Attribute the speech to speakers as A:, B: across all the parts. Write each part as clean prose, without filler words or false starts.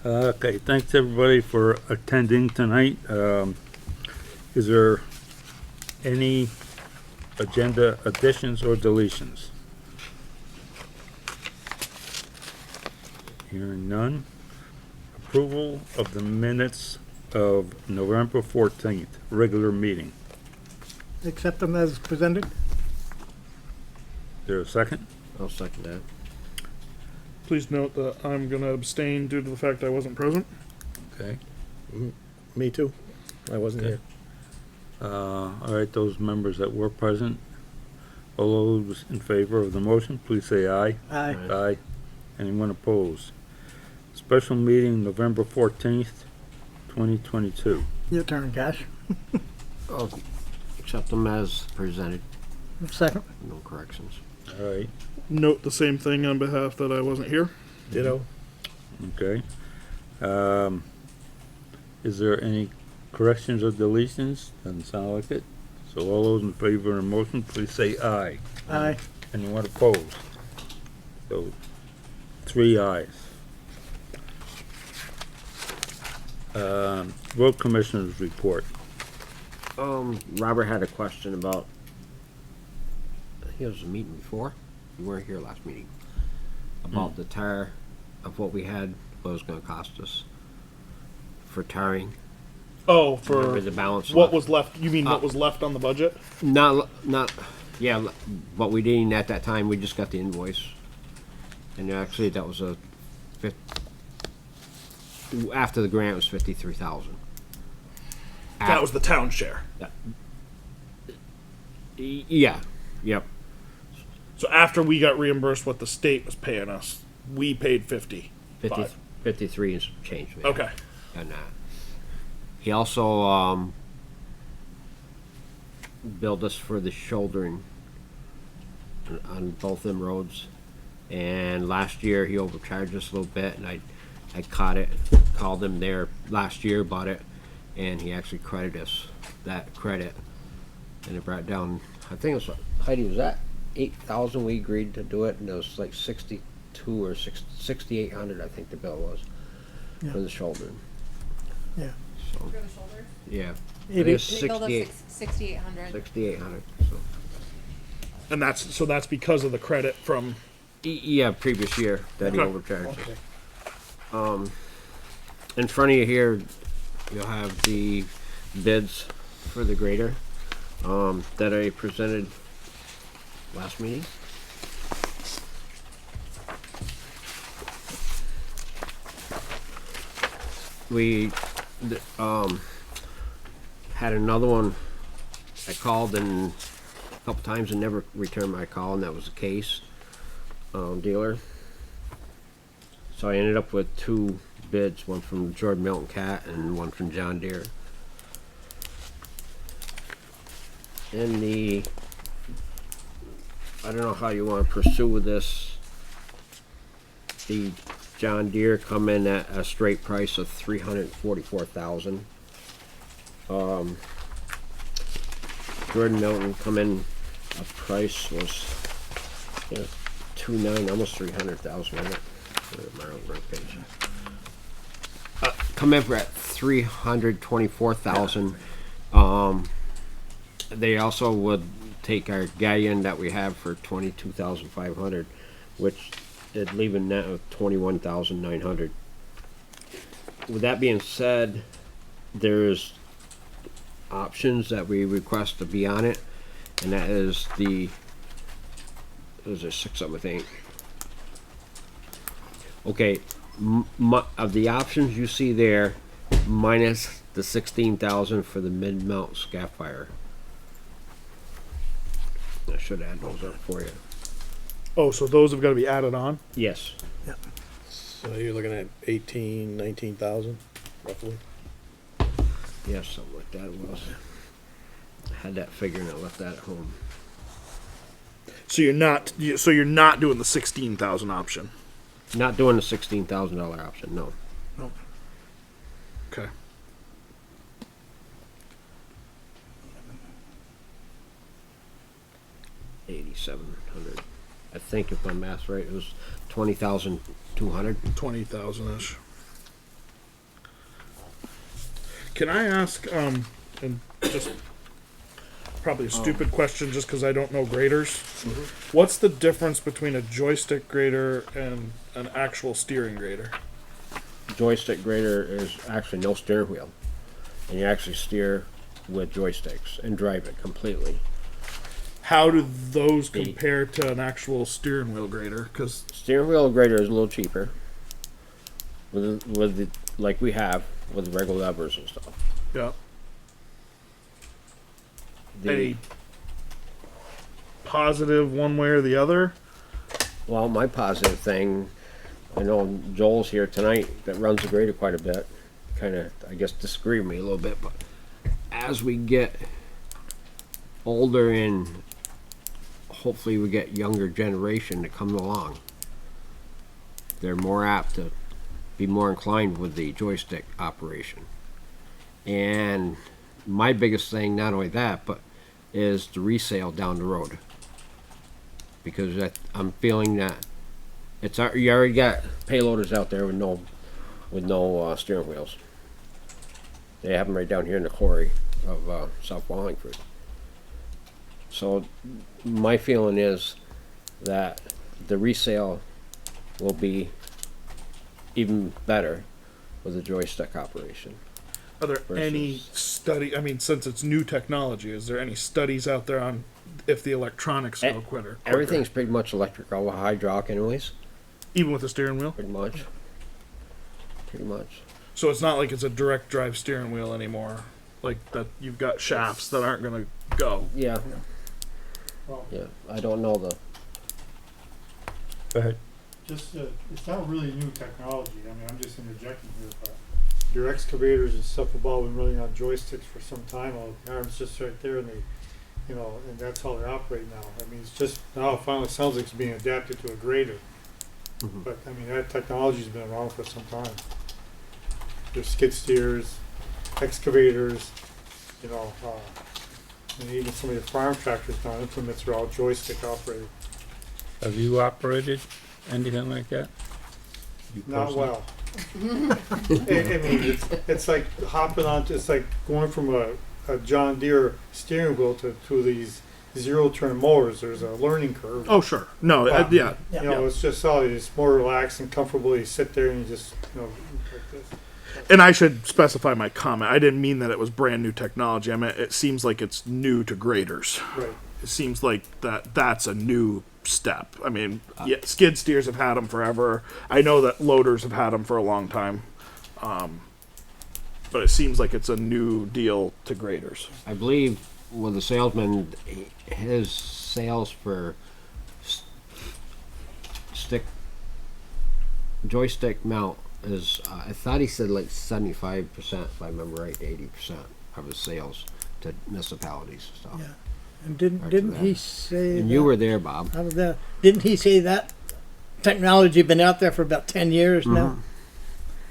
A: Okay, thanks everybody for attending tonight. Is there any agenda additions or deletions? Hearing none. Approval of the minutes of November 14th, regular meeting.
B: Accept them as presented.
A: Is there a second?
C: I'll second that.
D: Please note that I'm going to abstain due to the fact I wasn't present.
A: Okay.
E: Me too. I wasn't
A: Okay.
E: here.
A: All right, those members that were present, all those in favor of the motion, please say aye.
B: Aye.
A: Aye. Anyone opposed? Special meeting, November 14th, 2022.
B: Your turn, Cash.
C: I'll accept them as presented.
B: Second.
C: No corrections.
A: All right,
D: Note the same thing on behalf that I wasn't here.
E: Ditto.
A: okay. Is there any corrections or deletions? Doesn't sound like it. So all those in favor of the motion, please say aye.
B: Aye.
A: Anyone opposed? So, 3 ayes. Road Commissioners report.
C: Robert had a question about, I think it was a meeting before, you weren't here last meeting, about the tire of what we had, what it was gonna cost us for tiring.
D: Oh,
C: Remember
D: for
C: the balance
D: what
C: left?
D: was left? You mean what was left on the budget?
C: Not, yeah, but we didn't at that time, we just got the invoice. And actually, that was after the grant was 53,000.
D: That was the town share.
C: Yeah, yep.
D: So after we got reimbursed what the state was paying us, we paid 50.
C: 53 and some change. Yeah.
D: Okay.
C: And he also billed us for the shouldering on both them roads. And last year he overcharged us a little bit, and I caught it, called him there last year about it, and he actually credited us that credit, and it brought down. I think it was Heidi, was that 8,000 we agreed to do it, and it was like 62 or 6,800 I think the bill was for the shouldering.
B: Yeah.
C: So
F: For the shoulders?
C: yeah,
B: It
C: it is
B: is-
F: They billed us
C: 6,800.
F: 6,800.
C: So.
D: And that's because of the credit from.
C: Yeah, previous year that he
D: Okay.
C: overcharged.
D: Okay.
C: In front of you here, you'll have the bids for the grader that I presented last meeting. We had another one. I called and a couple times and never returned my call, and that was the case. Dealer. So I ended up with 2 bids, one from Jordan Milton Cat and one from John Deere. And I don't know how you want to pursue with this. The John Deere come in at a straight price of $344,000. Jordan Milton come in, a price was 2.9, almost 300,000 on it. My own right page. Come in for at 324,000. They also would take our galleon that we have for 22,500, which is leaving net of 21,900. With that being said, there's options that we request to be on it, and that is those are 6 of them, I think. Okay, of the options you see there, minus the 16,000 for the mid-mount scaff fire. I should add those up for you.
D: Oh, so those have got to be added on.
C: Yes.
E: So you're looking at 18, 19,000 roughly.
C: Yes, something like that it was. I had that figure and I left that at home.
D: So you're not doing the 16,000 option.
C: Not doing the $16,000 option, no.
D: Okay.
C: 8,700. I think if my math's right, it was 20,200.
D: 20,000 ish. Can I ask, and just probably a stupid question just because I don't know graders. What's the difference between a joystick grader and an actual steering grader?
C: Joystick grader is actually no steering wheel, and you actually steer with joysticks and drive it completely.
D: How do those compare to an actual steering wheel grader? Because
C: Steering wheel grader is a little cheaper, with the, like we have with regular levers and stuff.
D: yeah,
C: The,
D: any positive one way or the other?
C: Well, my positive thing, I know Joel's here tonight that runs the grader quite a bit. Kind of, I guess, disagree with me a little bit, but as we get older and hopefully we get younger generation to come along, they're more apt to be more inclined with the joystick operation. And my biggest thing, not only that, but is the resale down the road. Because I'm feeling that you already got payloaders out there with no steering wheels. They have them right down here in the quarry of South Wallingford. So my feeling is that the resale will be even better with the joystick operation.
D: Are there any
C: Versus-
D: study? I mean, since it's new technology, is there any studies out there on if the electronics go quicker?
C: Everything's pretty much electrical, hydraulic anyways,
D: Even with the steering wheel?
C: pretty much. Pretty much.
D: So it's not like it's a direct drive steering wheel anymore. Like that you've got shafts that aren't gonna go.
C: Yeah.
B: Well-
C: Yeah. I don't know the
A: Go ahead.
F: Just, it's not really new technology, I mean, I'm just interjecting here, but your excavators and stuff have all been running on joysticks for some time, all the arms just right there, and they, you know, and that's how they operate now. I mean, it's just, now it finally sounds like it's being adapted to a grader.
C: Mhm.
F: But, I mean, that technology's been around for some time. There's skid steers, excavators, you know, and even some of your farm tractors now, implements are all joystick operated.
A: Have you operated anything like that? You
F: Not
A: personally?
F: well. I mean, it's like hopping on, it's like going from a John Deere steering wheel to these zero-turn mowers. There's a learning curve.
D: Oh sure. No,
F: Wow.
D: yeah.
F: You know, it's just all, it's more relaxed and comfortable. You sit there and you just, you know, like this.
D: And I should specify my comment. I didn't mean that it was brand new technology. I meant it seems like it's new to graders.
F: Right.
D: It seems like that's a new step. I mean, yeah, skid steers have had them forever. I know that loaders have had them for a long time. But it seems like it's a new deal to graders.
C: I believe with the salesman, his sales for joystick mount is, I thought he said like 75%, if I remember right, 80% of his sales to municipalities and stuff.
B: Yeah. And didn't
C: Parts of
B: didn't
C: that.
B: he say
C: And
B: that,
C: you were there, Bob.
B: out of that, didn't he say that technology been out there for about 10 years now?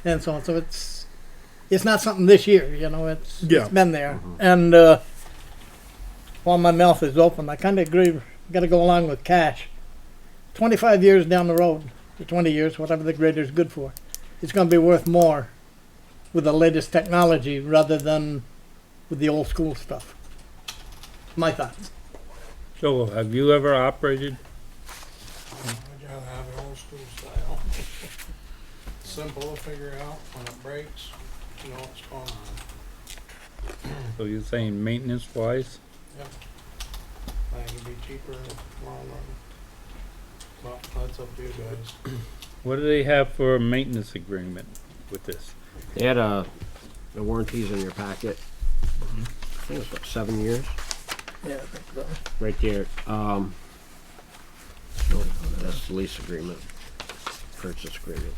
B: And so on. So it's not something this year, you know, it's been there. And while my mouth is open, I kind of agree, got to go along with Cash. 25 years down the road, or 20 years, whatever the grader's good for, it's going to be worth more with the latest technology rather than with the old school stuff. My thoughts.
A: Joel, have you ever operated?
E: I'd rather have it old school style. Simple to figure out when it breaks, you know what's going on.
A: So you're saying maintenance wise?
E: I think it'd be cheaper in the long run. Well, that's up to you guys.
A: What do they have for a maintenance agreement with this?
C: They had the warranties in your packet. I think it was about 7 years.
B: Yeah, I think so.
C: Right there. That's the lease agreement, purchase agreement.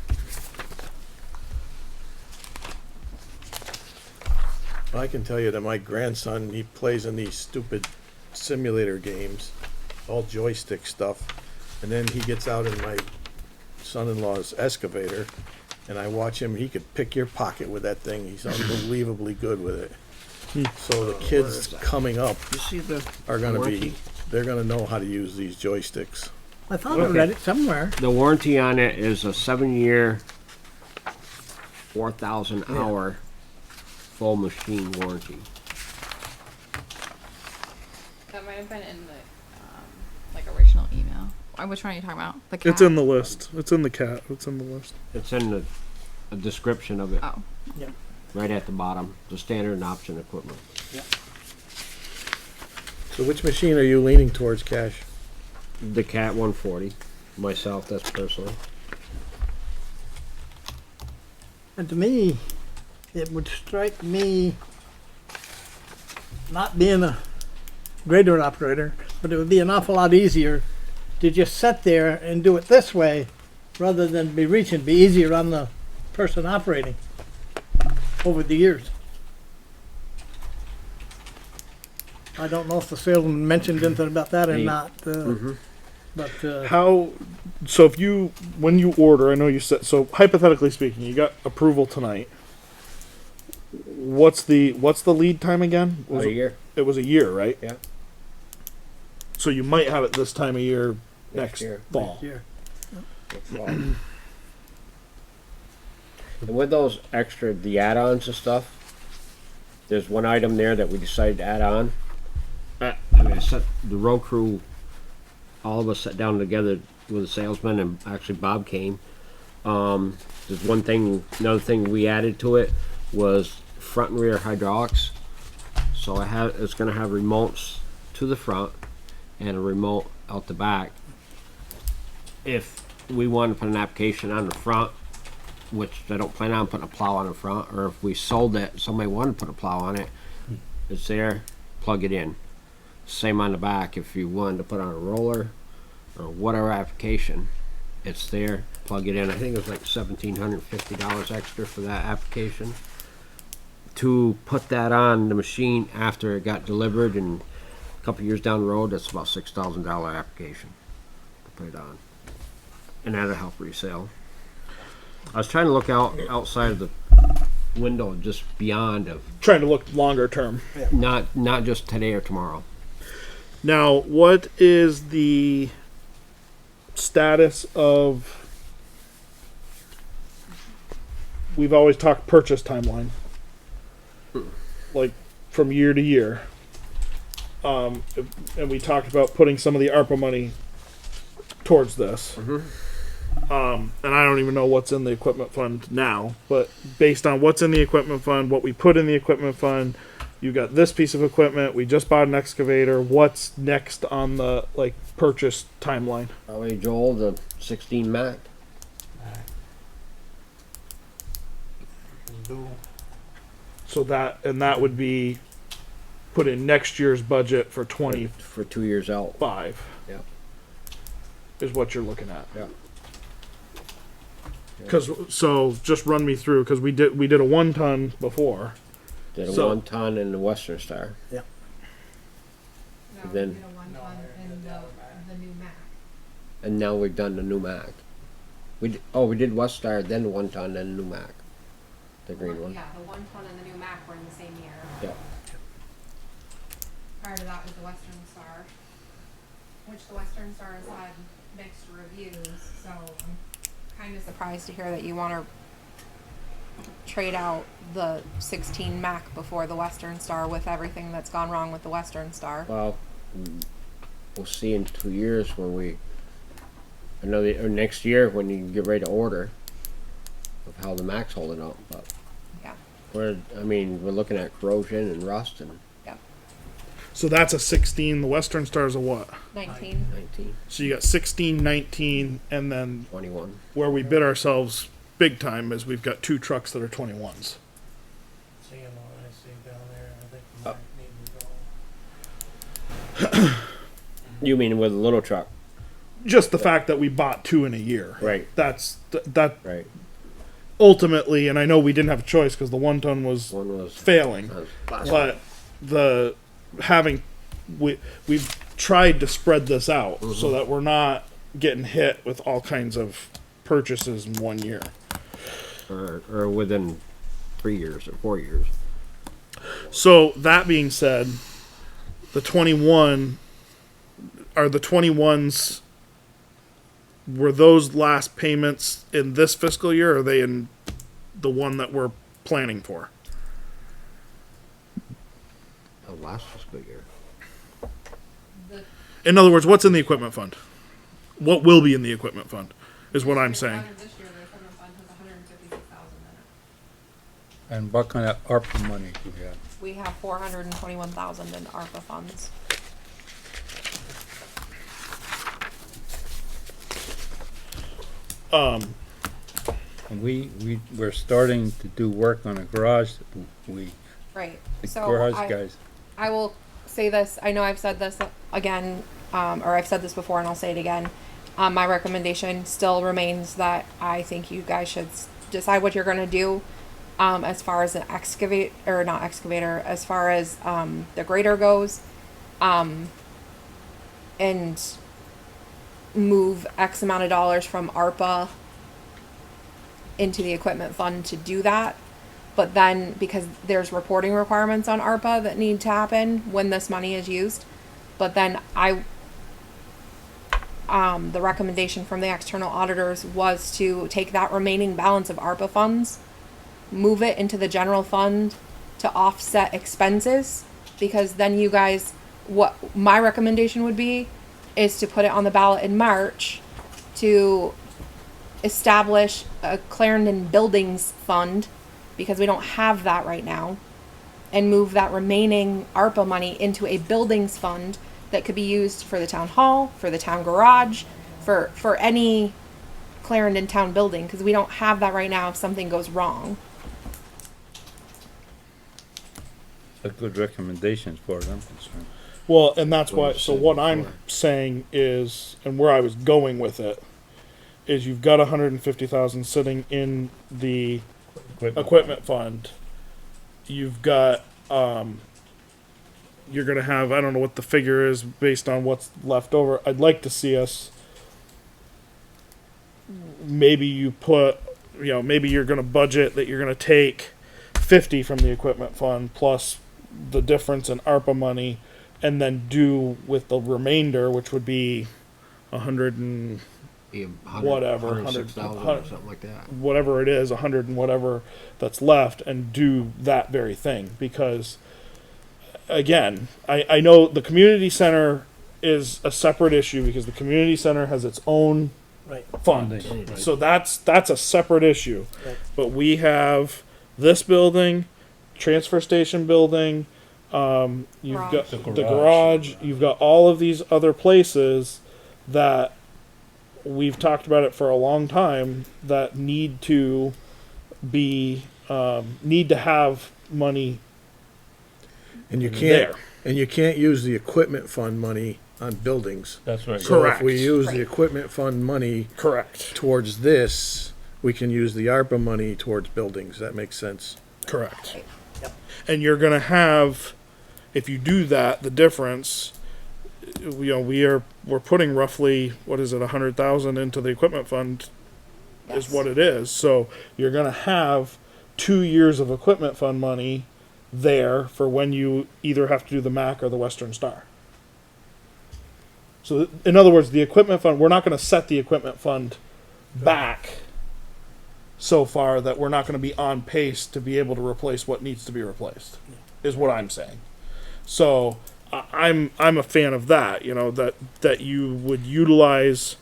E: I can tell you that my grandson, he plays in these stupid simulator games, all joystick stuff, and then he gets out in my son-in-law's excavator, and I watch him, he could pick your pocket with that thing. He's unbelievably good with it. So the kids coming up
C: You see the
E: are gonna
C: warranty?
E: be, they're gonna know how to use these joysticks.
B: I thought I read it somewhere.
C: The warranty on it is a 7-year, 4,000 hour full machine warranty.
G: That might have been in the like original email. Which one are you talking about? The cat?
D: It's in the list. It's in the cat. It's in the list.
C: It's in a description of it,
G: Oh,
C: right at the bottom, the standard and option equipment.
E: So which machine are you leaning towards, Cash?
C: The cat 140, myself, that's personally.
B: And to me, it would strike me, not being a grader operator, but it would be an awful lot easier to just sit there and do it this way rather than be reaching, be easier on the person operating over the years. I don't know if the salesman mentioned anything about that or not, but
D: How? So if you, when you order, I know you said. So hypothetically speaking, you got approval tonight. What's the lead time again?
C: A year.
D: It was a year, right?
C: Yeah.
D: So you might have it this time of year next
C: year.
D: fall.
B: yeah.
C: And with those extra, the add-ons and stuff, there's one item there that we decided to add on. I mean, the road crew, all of us sat down together with the salesman, and actually Bob came. There's one thing, another thing we added to it was front and rear hydraulics. So it's going to have remotes to the front and a remote out the back. If we want to put an application on the front, which I don't plan on putting a plow on the front, or if we sold it, somebody wanted to put a plow on it, it's there, plug it in. Same on the back, if you wanted to put on a roller or whatever application, it's there, plug it in. I think it was like $1,750 extra for that application. To put that on the machine after it got delivered, and a couple years down the road, that's about $6,000 application to put it on. And that'll help resale. I was trying to look outside of the window, just beyond of
D: Trying to look longer term.
C: not just today or tomorrow.
D: Now, what is the status of? We've always talked purchase timeline, like from year to year. And we talked about putting some of the ARPA money towards this. And I don't even know what's in the equipment fund now, but based on what's in the equipment fund, what we put in the equipment fund, you got this piece of equipment. We just bought an excavator. What's next on the purchase timeline?
C: Probably Joel, the 16 Mac.
D: So that would be put in next year's budget for 25
C: For 2 years out. Yeah.
D: is what you're looking at.
C: Yeah.
D: So just run me through, because we did a 1 ton before.
C: Did a
D: So-
C: 1 ton in the Western Star.
H: No,
C: Then-
H: we did a 1 ton in the new Mac.
C: And now we've done the new Mac. We did West Star, then the 1 ton, then the new Mac. The green one.
H: Yeah, the 1 ton and the new Mac were in the same year.
C: Yeah.
H: Prior to that was the Western Star, which the Western Star has had mixed reviews, so I'm kind of surprised to hear that you want to trade out the 16 Mac before the Western Star with everything that's gone wrong with the Western Star.
C: Well, we'll see in 2 years or next year when you get ready to order of how the Mac's holding up. But
H: Yeah.
C: we're looking at corrosion and rust and
D: So that's a 16. The Western Star's a what?
H: 19.
C: 19,
D: So you got 16, 19, and then
C: 21.
D: where we bid ourselves big time is we've got 2 trucks that are 21s.
F: Seeing what I see down there, I think we
C: Uh,
F: might need to go.
C: You mean with a little truck?
D: Just the fact that we bought 2 in a year.
C: Right.
D: That
C: Right.
D: ultimately, and I know we didn't have a choice because the 1 ton was
C: One was
D: failing, but we've tried to spread this out so that we're not getting hit with all kinds of purchases in 1 year.
C: or within 3 years or 4 years.
D: So that being said, the 21 are the 21s. Were those last payments in this fiscal year, or are they in the one that we're planning for?
C: last fiscal year.
D: In other words, what's in the equipment fund? What will be in the equipment fund is what I'm saying.
H: This year, the equipment fund has 156,000 in it.
A: And what kind of ARPA money do we have?
H: We have 421,000 in ARPA funds.
A: And we're starting to do work on a garage.
H: Right.
A: The
H: So
A: garage guys.
H: I will say this. I know I've said this again, or I've said this before, and I'll say it again. My recommendation still remains that I think you guys should decide what you're going to do as far as an excavate or not excavator, as far as the grader goes, and move X amount of dollars from ARPA into the equipment fund to do that. But then, because there's reporting requirements on ARPA that need to happen when this money is used, but then the recommendation from the external auditors was to take that remaining balance of ARPA funds, move it into the general fund to offset expenses, because then you guys, what my recommendation would be is to put it on the ballot in March to establish a Clarendon Buildings Fund, because we don't have that right now, and move that remaining ARPA money into a buildings fund that could be used for the town hall, for the town garage, for any Clarendon town building, because we don't have that right now if something goes wrong.
A: A good recommendation as far as I'm concerned.
D: Well, and that's why.
C: What you
D: So
C: said
D: what I'm
C: before.
D: saying is, and where I was going with it, is you've got 150,000 sitting in the equipment fund. You've got you're gonna have, I don't know what the figure is based on what's left over. I'd like to see us, maybe you put, maybe you're gonna budget that you're gonna take 50 from the equipment fund plus the difference in ARPA money, and then do with the remainder, which would be 100 and
C: Be
D: Whatever,
C: 106,000 or something like that.
D: whatever it is, 100 and whatever that's left, and do that very thing. Because, again, I know the community center is a separate issue, because the community center has its own
B: Right.
D: fund.
A: Right.
D: So that's a separate issue.
B: Right.
D: But we have this building, transfer station building, you've got
H: Garage.
D: the garage, you've got all of these other places that we've talked about it for a long time that need to have money
E: And you
D: there.
E: can't, and you can't use the equipment fund money on buildings.
A: That's right.
E: So
D: Correct.
E: if we use the
H: Right.
E: equipment fund money
D: Correct.
E: towards this, we can use the ARPA money towards buildings. That makes sense.
D: Correct.
B: Yep.
D: And you're gonna have, if you do that, the difference, we're putting roughly, what is it, 100,000 into the equipment fund is
H: Yes.
D: what it is. So you're gonna have 2 years of equipment fund money there for when you either have to do the MAC or the Western Star. So in other words, the equipment fund, we're not gonna set the equipment fund back so far that we're not gonna be on pace to be able to replace what needs to be replaced, is what I'm saying. So I'm a fan of that, that you would utilize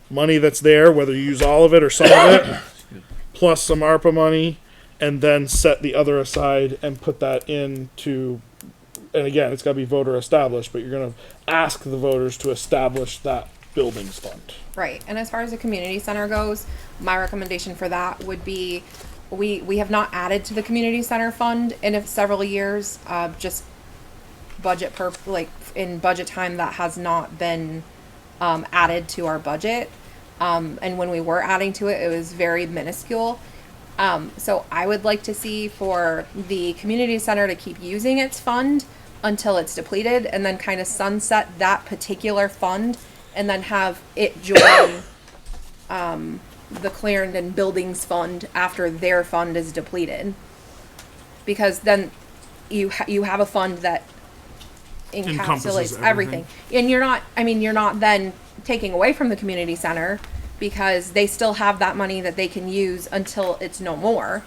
D: money that's there, whether you use all of it or some of it, plus some ARPA money, and then set the other aside and put that into, and again, it's got to be voter established, but you're going to ask the voters to establish that buildings fund.
H: Right. And as far as the community center goes, my recommendation for that would be, we have not added to the community center fund in several years, just in budget time that has not been added to our budget. And when we were adding to it, it was very minuscule. So I would like to see for the community center to keep using its fund until it's depleted, and then kind of sunset that particular fund, and then have it join the Clarendon Buildings Fund after their fund is depleted. Because then you have a fund that
D: Encompasses
H: encapsulates everything. And you're not then taking away from the community center, because they still have that money that they can use until it's no more.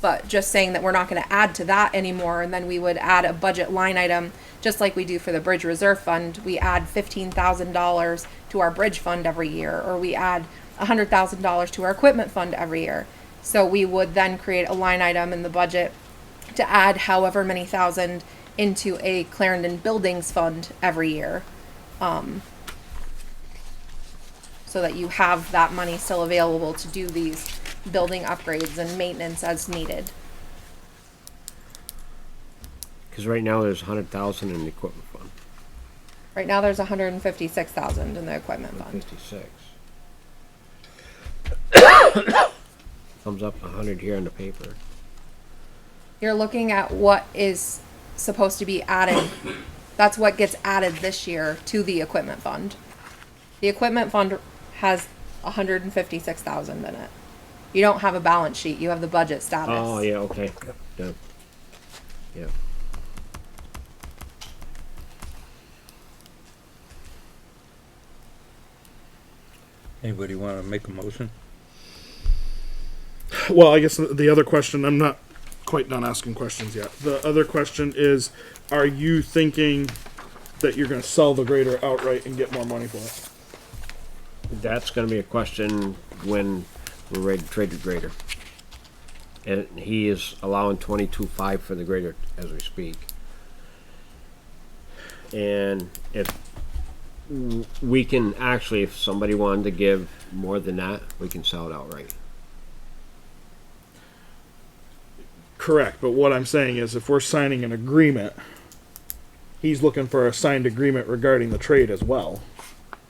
H: but just saying that we're not going to add to that anymore, and then we would add a budget line item, just like we do for the bridge reserve fund. We add $15,000 to our bridge fund every year, or we add $100,000 to our equipment fund every year. So we would then create a line item in the budget to add however many thousand into a Clarendon buildings fund every year. So that you have that money still available to do these building upgrades and maintenance as needed.
C: Cause right now there's 100,000 in the equipment fund.
H: Right now there's 156,000 in the equipment fund.
C: 56. Comes up 100 here on the paper.
H: You're looking at what is supposed to be added. That's what gets added this year to the equipment fund. The equipment fund has 156,000 in it. You don't have a balance sheet. You have the budget status.
C: Oh, yeah, okay. Yeah. Yeah.
A: Anybody wanna make a motion?
D: Well, I guess the other question, I'm not quite done asking questions yet. The other question is, are you thinking that you're going to sell the grader outright and get more money for it?
C: That's gonna be a question when we're ready to trade the grader. And he is allowing 22.5 for the grader as we speak. And if we can actually, if somebody wanted to give more than that, we can sell it outright.
D: Correct, but what I'm saying is if we're signing an agreement, he's looking for a signed agreement regarding the trade as well.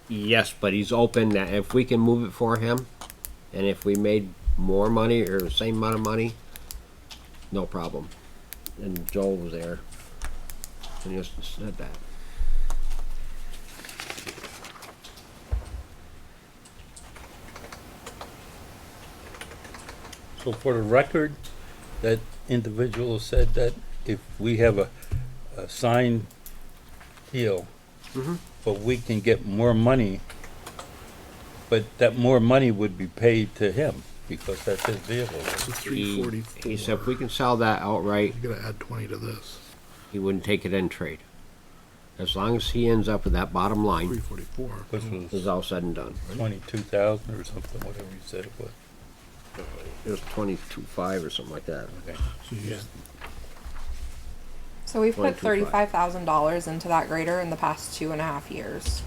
C: Yes, but he's open that if we can move it for him, and if we made more money or the same amount of money, no problem. And Joel was there, and he just said that.
A: So for the record, that individual said that if we have a signed deal, but we can get more money, but that more money would be paid to him because that's his vehicle.
D: So
C: He said if we can sell that outright,
D: You're gonna add 20 to this.
C: he wouldn't take it in trade. As long as he ends up with that bottom line,
D: 344.
A: Which
C: it's
A: was
C: all said and done.
A: 22,000 or something, whatever you said it was.
C: It was 22.5 or something like that.
A: Okay.
D: So you just
H: So we've put
C: 22.5.
H: $35,000 into that grader in the past 2.5 years.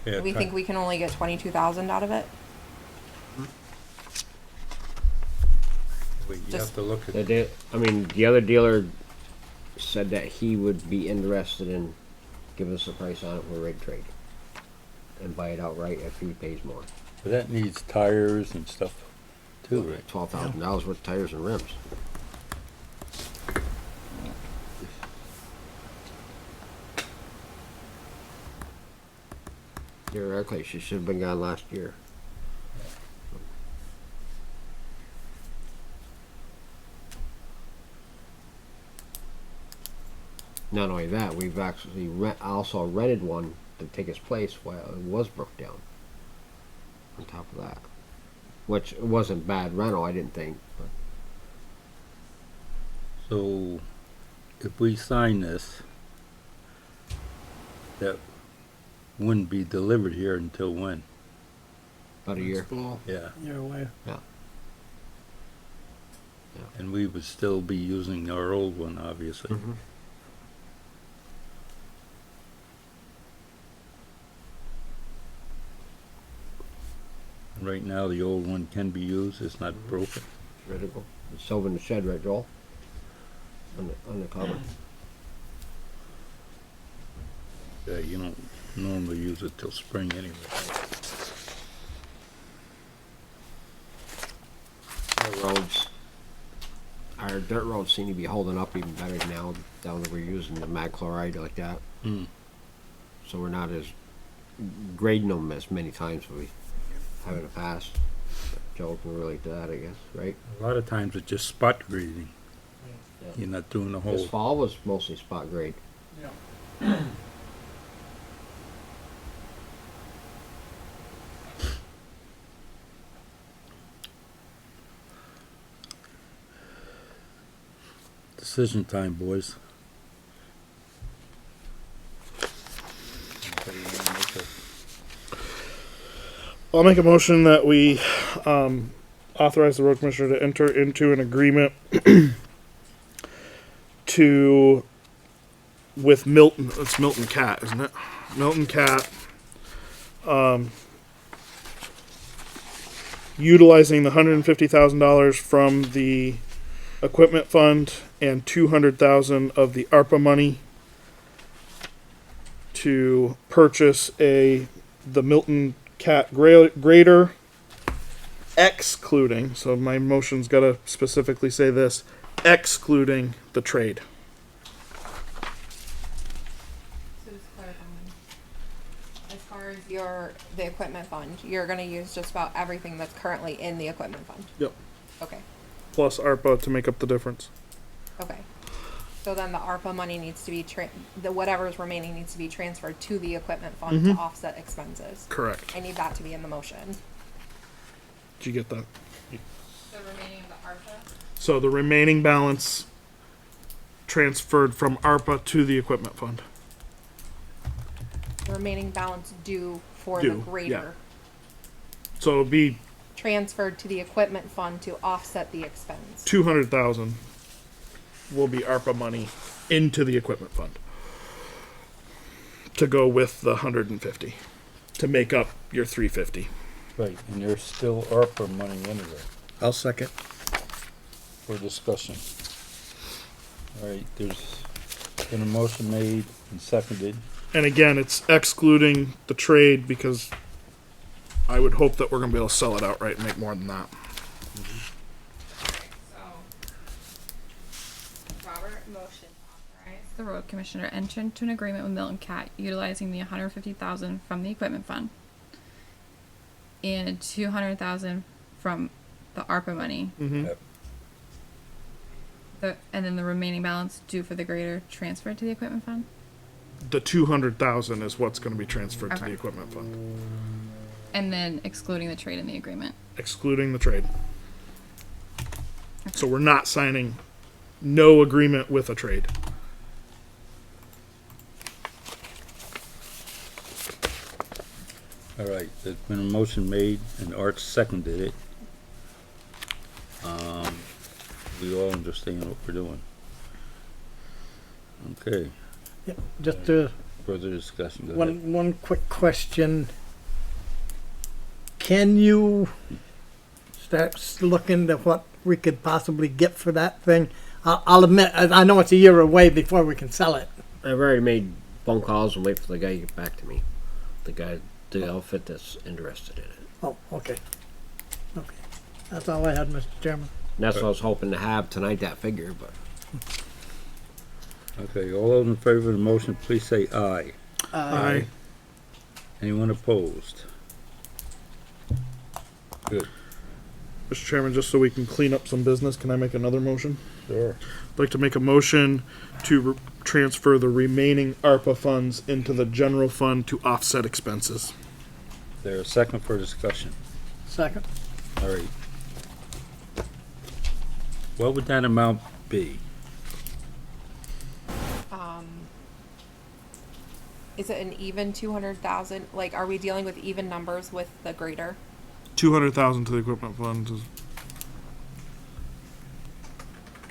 A: Yeah,
H: We think we can only get 22,000 out of it.
A: You
H: just-
A: have to look at
C: The other dealer said that he would be interested in giving us a price on it. We're ready to trade and buy it outright if he pays more.
A: but that needs tires and stuff too, right?
C: $12,000 worth of tires and rims. Theoretically, she should have been gone last year. Not only that, we've actually also rented one to take its place while it was broke down. On top of that, which it wasn't bad rental, I didn't think. But
A: So if we sign this, that wouldn't be delivered here until when?
C: about a year.
A: Yeah.
B: You're away.
A: And we would still be using our old one, obviously.
C: Mhm.
A: Right now, the old one can be used, it's not broken.
C: Ready to go. It's over in the shed, right, Joel? On the cover.
A: Yeah, you don't normally use it till spring anyway.
C: Our dirt roads seem to be holding up even better now, down that we're using the mag chloride like that.
A: Mm.
C: So we're not as grading them as many times as we have in the past. Joel can relate to that, I guess, right?
A: A lot of times it's just spot grading.
C: Yeah.
A: You're not doing the
C: This
A: whole.
C: fall was mostly spot grade.
A: Decision time, boys. Anybody wanna make
D: I'll make a motion that we authorize the road commissioner to enter into an agreement with Milton. It's Milton Cat, isn't it? Milton Cat. Utilizing the $150,000 from the equipment fund and $200,000 of the ARPA money to purchase the Milton Cat grader, excluding. So my motion's got to specifically say this: excluding the trade.
H: So just clarifying. As far as the equipment fund, you're gonna use just about everything that's currently in the equipment fund?
D: Yep.
H: Okay,
D: Plus ARPA to make up the difference.
H: okay. So then the ARPA money needs to be, whatever's remaining needs to be transferred to the equipment fund to offset expenses.
D: Correct.
H: I need that to be in the motion.
D: Did you get that?
G: The remaining of the ARPA?
D: So the remaining balance transferred from ARPA to the equipment fund.
H: The remaining balance due for
D: Due,
H: the grader.
D: So it'll be
H: Transferred to the equipment fund to offset the expense.
D: 200,000 will be ARPA money into the equipment fund to go with the 150 to make up your 350.
A: Right, and there's still ARPA money anyway
E: I'll second.
A: for discussion. All right, there's been a motion made and seconded.
D: And again, it's excluding the trade because I would hope that we're going to be able to sell it outright and make more than that.
G: So, Robert, motion authorize the road commissioner enter into an agreement with Milton Cat utilizing the $150,000 from the equipment fund and $200,000 from the ARPA money.
D: Mm-hmm.
A: Yep.
G: And then the remaining balance due for the grader transferred to the equipment fund.
D: The 200,000 is what's going to be transferred to the
G: Okay.
D: equipment fund,
G: And then excluding the trade in the agreement.
D: excluding the trade. So we're not signing no agreement with a trade.
A: All right, there's been a motion made and Art seconded it. We all understand what we're doing. Okay,
B: Yep. Just
A: further discussion. Go ahead.
B: one quick question. Can you start looking at what we could possibly get for that thing? I'll admit, I know it's a year away before we can sell it.
C: I've already made phone calls and wait for the guy to get back to me. The outfit that's interested in it.
B: Oh, okay. Okay. That's all I had, Mr. Chairman.
C: And that's what I was hoping to have tonight, that figure, but
A: Okay, all those in favor of the motion, please say aye.
D: Aye.
A: Anyone opposed? Good.
D: Mr. Chairman, just so we can clean up some business, can I make another motion?
A: Sure.
D: I'd like to make a motion to transfer the remaining ARPA funds into the general fund to offset expenses.
A: There a second for discussion?
B: Second.
A: All right. What would that amount be?
H: Is it an even 200,000? Like, are we dealing with even numbers with the grader?
D: 200,000 to the equipment fund.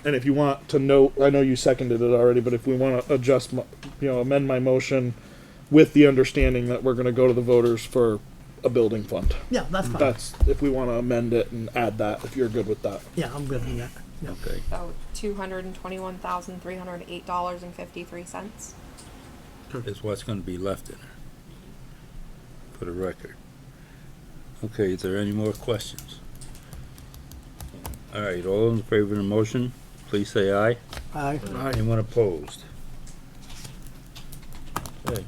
D: And if you want to note, I know you seconded it already, but if we want to adjust, amend my motion with the understanding that we're going to go to the voters for a building fund.
B: Yeah, that's fine.
D: That's if we want to amend it and add that, if you're good with that.
B: Yeah, I'm good with that. Yeah.
A: Okay.
H: So $221,308.53.
A: Is what's gonna be left in there. For the record. Okay, is there any more questions? All right, all those in favor of the motion, please say aye.
B: Aye.
A: Anyone opposed? Okay.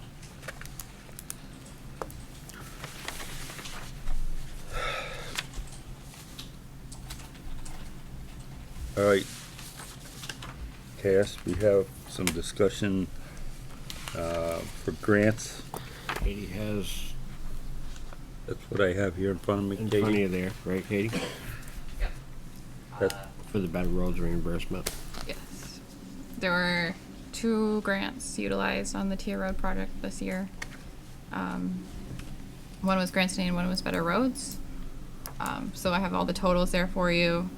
A: All right. Cass, we have some discussion for grants.
C: Katie has
A: That's what I have here in front of me,
C: in front of
A: Katie.
C: you there, right, Katie?
A: That-
C: For the better roads reimbursement.
G: Yes. there were 2 grants utilized on the tier road project this year. One was grants and one was Better Roads. So I have all the totals there for you,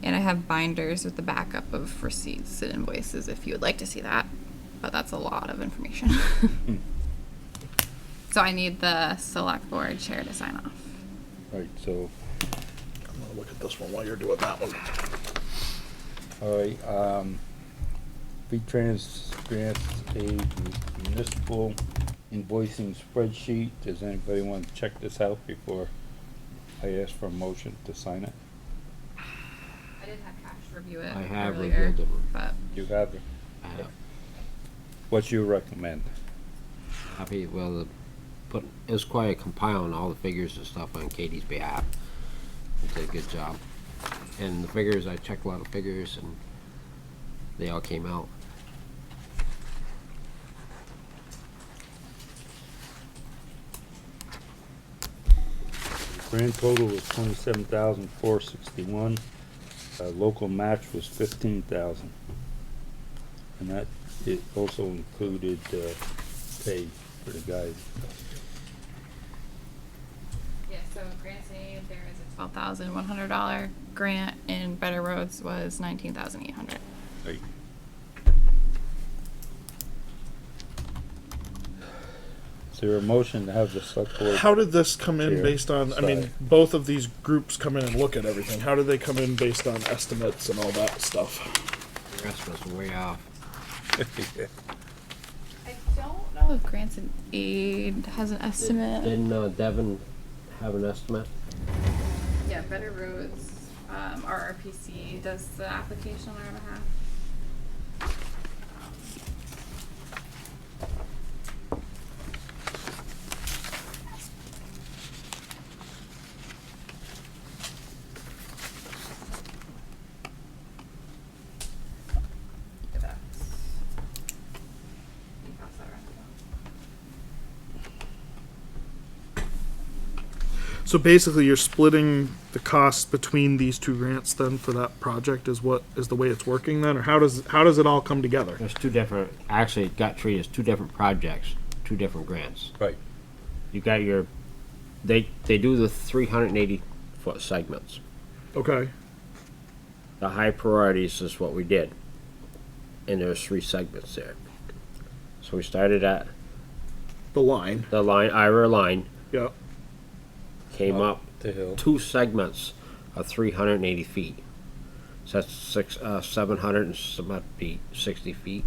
G: and I have binders with the backup of receipts and invoices if you would like to see that. But that's a lot of information. So I need the select board chair to sign off.
A: Right, so,
D: I'm gonna look at this one while you're doing that one.
A: all right, V-Trans grants a municipal invoicing spreadsheet. Does anybody want to check this out before I ask for a motion to sign it?
G: I did have Cash review it
C: I have
G: earlier,
C: reviewed it.
G: but
A: You have it?
C: I have
A: What you recommend?
C: happy, well, put, it was quite a compiling all the figures and stuff on Katie's behalf. She did a good job. And the figures, I checked a lot of figures and they all came out.
A: Grand total was 27,461. Local match was 15,000. And that, it also included, pay for the guys.
G: yeah, so grants and aid, there is a $12,100 grant, and Better Roads was $19,800.
A: Right. Is there a motion to have the select board?
D: How did this come in
A: Here,
D: based on, I mean,
A: side.
D: both of these groups come in and look at everything. How did they come in based on estimates and all that stuff?
C: The rest was way off.
G: I don't know if grants and aid has an estimate.
C: Didn't Devin have an estimate?
G: Yeah, Better Roads, RRPC does the application on our behalf. Yeah, that's- you pass that around as well.
D: So basically, you're splitting the costs between these two grants then for that project is what is the way it's working then, or how does it all come together?
C: There's two different, actually it got treated as two different projects, two different grants.
A: Right.
C: You got your, they do the 380-foot segments.
D: Okay.
C: The high priorities is what we did. And there's 3 segments there. So we started at
D: The line.
C: the line, Ira line,
D: Yeah.
C: came up
A: The hill.
C: 2 segments of 380 feet. So that's 700 and some odd feet, 60 feet.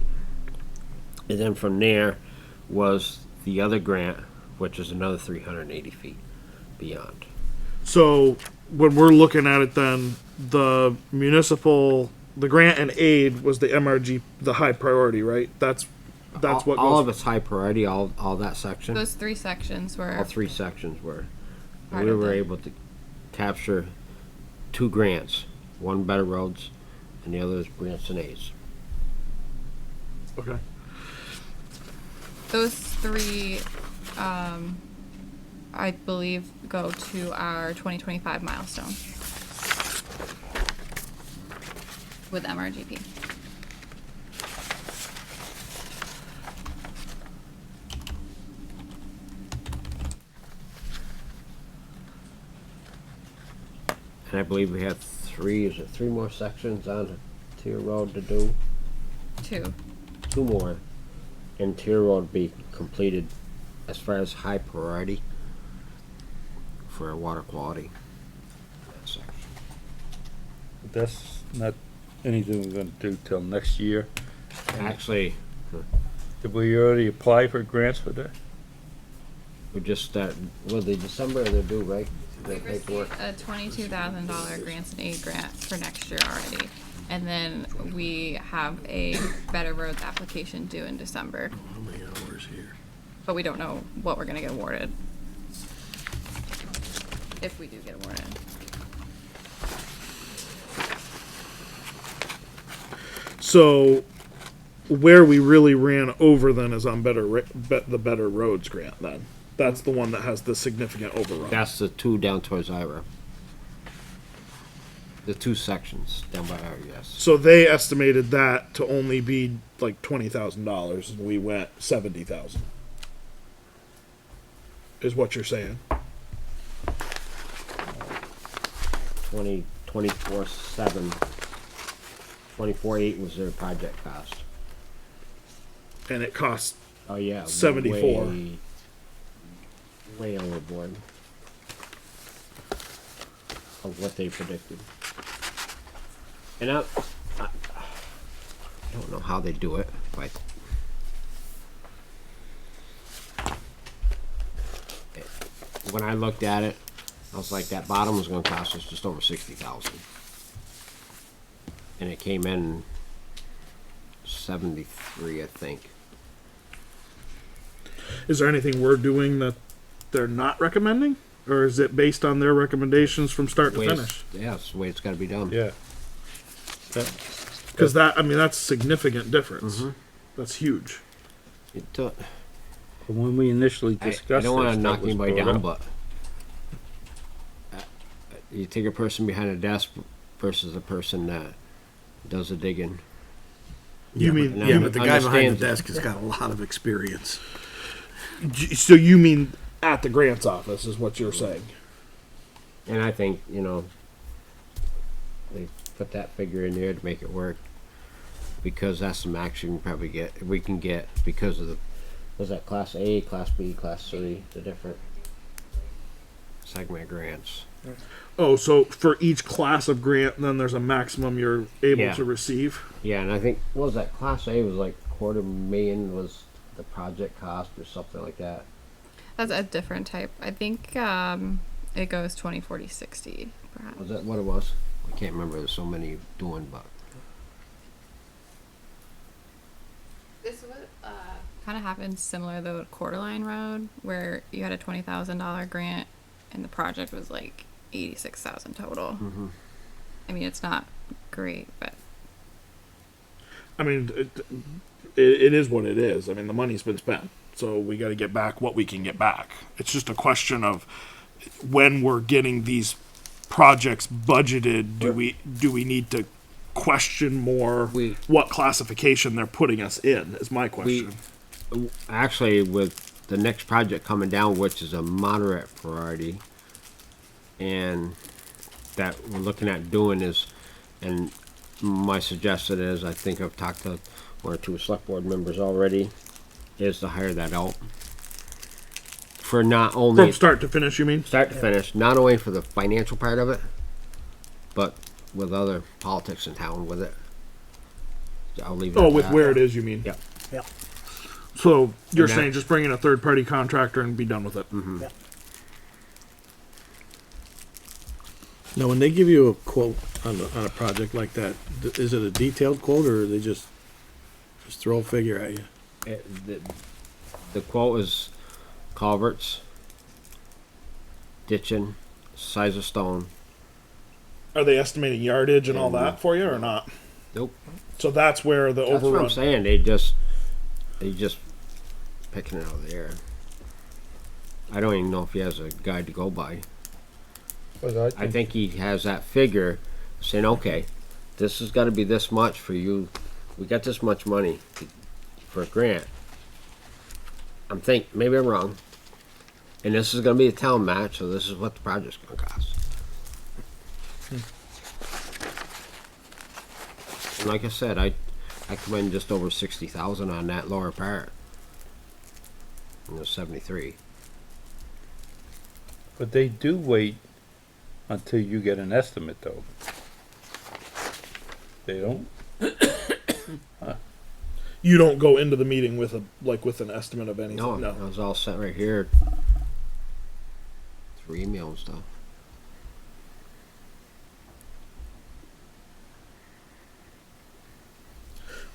C: And then from there was the other grant, which is another 380 feet beyond.
D: So when we're looking at it then, the grant and aid was the MRG, the high priority, right? That's what
C: all
D: goes.
C: of it's high priority, all that section.
G: Those 3 sections were.
C: All 3 sections were.
G: Part
C: We
G: of
C: were
G: the-
C: able to capture 2 grants, one Better Roads and the other is grants and aids.
D: Okay.
G: Those 3, I believe, go to our 2025 milestone with MRGP.
C: And I believe we have 3 more sections on the tier road to do?
G: 2.
C: 2 more. And tier road be completed as far as high priority for water quality. That section.
A: That's not anything we're gonna do till next year.
C: Actually,
A: Did we already apply for grants for that?
C: we just start, well, the December they're due, right?
G: We
C: The paperwork.
G: received a $22,000 grants and aid grant for next year already. And then we have a Better Roads application due in December.
E: How many hours here?
G: But we don't know what we're gonna get awarded. If we do get awarded.
D: So where we really ran over then is on the Better Roads grant then. That's the one that has the significant overrun.
C: That's the 2 down towards Ira. The two sections down by our, yes.
D: So they estimated that to only be like $20,000, and we went 70,000. Is what you're saying?
C: 24/7. 24/8 was their project cost.
D: And it cost
C: Oh yeah,
D: 74.
C: Way overboard of what they predicted. And I don't know how they do it, but when I looked at it, I was like, that bottom was going to cost us just over 60,000, and it came in 73, I think.
D: Is there anything we're doing that they're not recommending? Or is it based on their recommendations from start to
C: Way it's-
D: finish?
C: Yeah, it's the way it's got to be done.
A: Yeah.
D: Because that, I mean, that's significant difference. That's huge.
C: It,
A: When we initially
C: I
A: discussed
C: don't want
A: this,
C: to
A: that
C: knock
A: was
C: anybody
A: brought
C: down,
A: up.
C: but you take a person behind a desk versus a person that does the digging.
D: You mean,
C: And I
E: Yeah, but the guy behind the
C: understand-
E: desk has got a lot of experience.
D: so you mean at the grants office is what you're saying?
C: And I think, they put that figure in there to make it work, because that's the max you can probably get. We can get because of the, was that Class A, Class B, Class C, the different segment grants.
D: Oh, so for each class of grant, then there's a maximum you're able
C: Yeah.
D: to receive?
C: Yeah, and I think, what was that, Class A was like $250,000 was the project cost or something like that.
G: That's a different type. I think it goes 20, 40, 60, perhaps.
C: Was that what it was? I can't remember. There's so many doing, but
G: This would kind of happened similar to the Quarterline Road, where you had a $20,000 grant, and the project was like 86,000 total. I mean, it's not great, but
D: I mean, it is what it is. I mean, the money's been spent, so we got to get back what we can get back. It's just a question of when we're getting these projects budgeted. Do we need to question more what classification they're putting us in? Is my question.
C: actually, with the next project coming down, which is a moderate priority, and that we're looking at doing is, and my suggestion is, I think I've talked to one or two select board members already, is to hire that out for not only
D: From start to finish, you mean?
C: start to finish, not only for the financial part of it, but with other politics in town with it. I'll leave it.
D: Oh,
C: at
D: with
C: that.
D: where it is, you mean?
C: Yep.
B: Yep.
D: So you're
C: And that-
D: saying just bring in a third party contractor and be done with it?
B: Yep.
E: Now, when they give you a quote on a project like that, is it a detailed quote or they just throw a figure at you?
C: The quote is culverts, ditching, size of stone.
D: Are they estimating yardage and all that for you or not?
C: Nope.
D: So that's where the
C: That's what
D: overrun.
C: I'm saying. They just picking it out of the air. I don't even know if he has a guide to go by. I think he has that figure saying, okay, this has got to be this much for you. We got this much money for a grant. Maybe I'm wrong. And this is going to be a town match, so this is what the project's going to cost. And like I said, I come in just over 60,000 on that lower part. And it was 73.
A: But they do wait until you get an estimate, though. They don't?
D: You don't go into the meeting with an estimate of anything.
C: No,
D: No.
C: I was all set right here. Through email and stuff.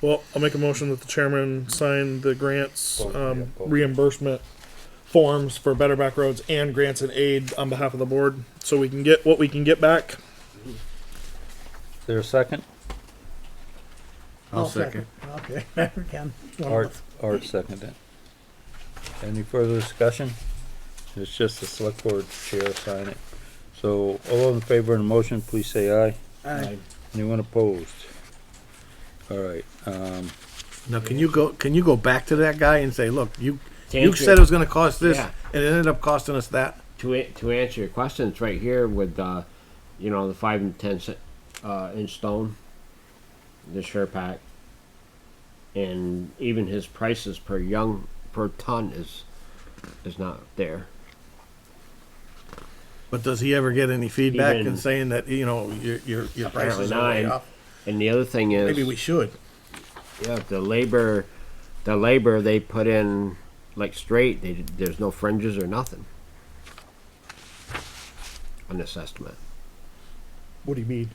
D: Well, I'll make a motion that the chairman sign the grants,
A: Both, yeah, both.
D: reimbursement forms for Better Back Roads and grants and aid on behalf of the board, so we can get what we can get back.
A: Is there a second?
E: I'll second.
B: Okay, there we can.
A: Art seconded. Any further discussion? It's just the select board chair sign it. So all in favor of the motion, please say aye.
B: Aye.
A: Anyone opposed? All right,
E: Now, can you go back to that guy and say, look, you
C: answer-
E: said it was gonna cost this,
C: Yeah.
E: and it ended up costing us that?
C: To answer your question, it's right here with the 5 and 10 inch stone, the sure pack, and even his prices per ton is not there.
E: But does he ever get any feedback
C: Even-
E: and saying that, your prices are way
C: not.
E: up?
C: And the other thing is,
E: Maybe we should.
C: yeah, the labor they put in like straight. There's no fringes or nothing on this estimate.
D: What do you mean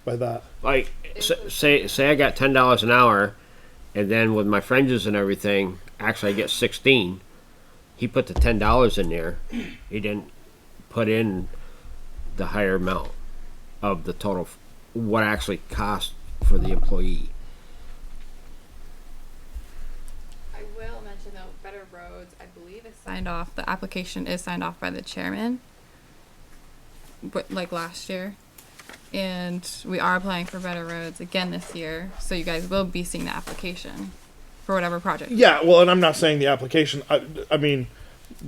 D: by that?
C: Like, say I got $10 an hour, and then with my fringes and everything, actually I get 16. He put the $10 in there. He didn't put in the higher amount of the total, what actually cost for the employee.
G: I will mention though, Better Roads, I believe is signed off. The application is signed off by the chairman, but like last year. And we are applying for Better Roads again this year, so you guys will be seeing the application for whatever project.
D: Yeah, well, and I'm not saying the application. I mean,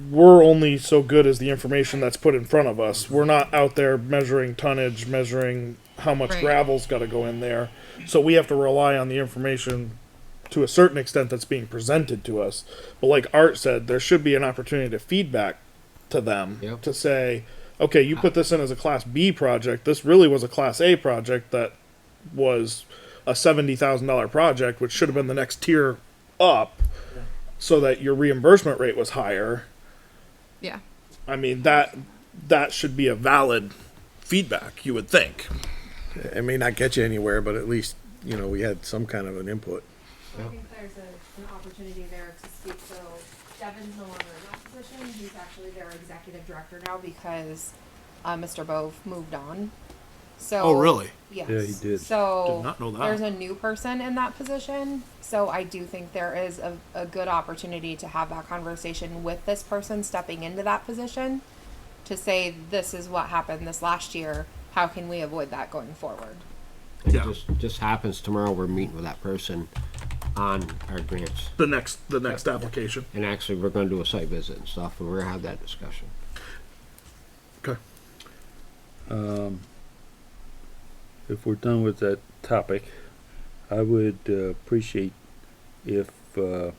D: we're only so good as the information that's put in front of us. We're not out there measuring tonnage, measuring how much
G: Right.
D: gravel's got to go in there. So we have to rely on the information to a certain extent that's being presented to us. But like Art said, there should be an opportunity to feedback to them
C: Yep.
D: to say, okay, you put this in as a Class B project. This really was a Class A project that was a $70,000 project, which should have been the next tier up, so that your reimbursement rate was higher.
G: Yeah.
D: I mean, that should be a valid feedback, you would think.
E: It may not get you anywhere, but at least, we had some kind of an input.
H: I think there's an opportunity there to speak. So Devin's no longer in that position. He's actually their executive director now because Mr. Bove moved on. So
E: Oh, really?
H: Yes.
A: Yeah, he did.
H: So
E: Did not know that.
H: there's a new person in that position. So I do think there is a good opportunity to have that conversation with this person stepping into that position to say, this is what happened this last year. How can we avoid that going forward?
C: It
D: Yeah.
C: just happens tomorrow we're meeting with that person on our grants.
D: The next application.
C: And actually we're going to do a site visit and stuff, and we're going to have that discussion.
D: Okay.
A: if we're done with that topic, I would appreciate if the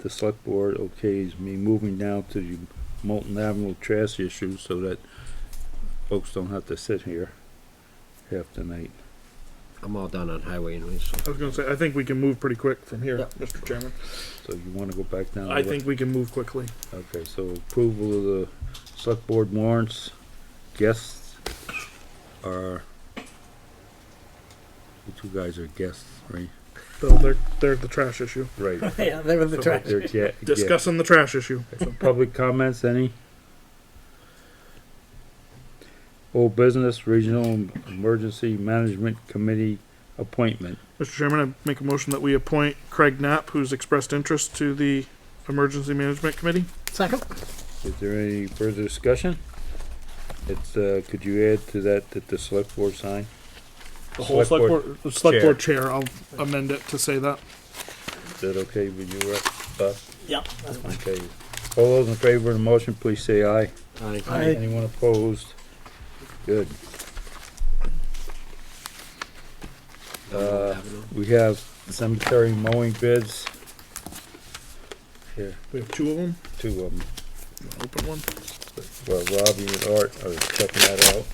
A: select board okays me moving down to the Moulton Ave Trash issue so that folks don't have to sit here half the night.
C: I'm all done on highway anyways. So.
D: I was going to say, I think we can move pretty quick from here,
C: Yep.
D: Mr. Chairman.
A: So you wanna go back down?
D: I
A: to
D: think we can move quickly.
A: Okay, so approval of the select board warrants, guests are, you two guys are guests, right?
D: Bill, they're the trash issue.
A: Right.
B: Yeah, they were the trash.
A: They're
D: Discussing the trash issue.
A: Public comments, any? Old business, regional emergency management committee appointment.
D: Mr. Chairman, I make a motion that we appoint Craig Knapp, who's expressed interest to the Emergency Management Committee.
B: Second.
A: Is there any further discussion? It's, could you add to that the select board sign?
D: The whole
A: Select
D: select board chair. I'll amend it to say that.
A: Is that okay with you, Russ?
B: Yep. That's fine.
A: Okay. All those in favor of the motion, please say aye.
B: Aye.
A: Anyone opposed? Good. We have cemetery mowing bids. Here,
D: We have two of them.
A: two of them.
D: Open one.
A: Well, Robbie and Art are checking that out.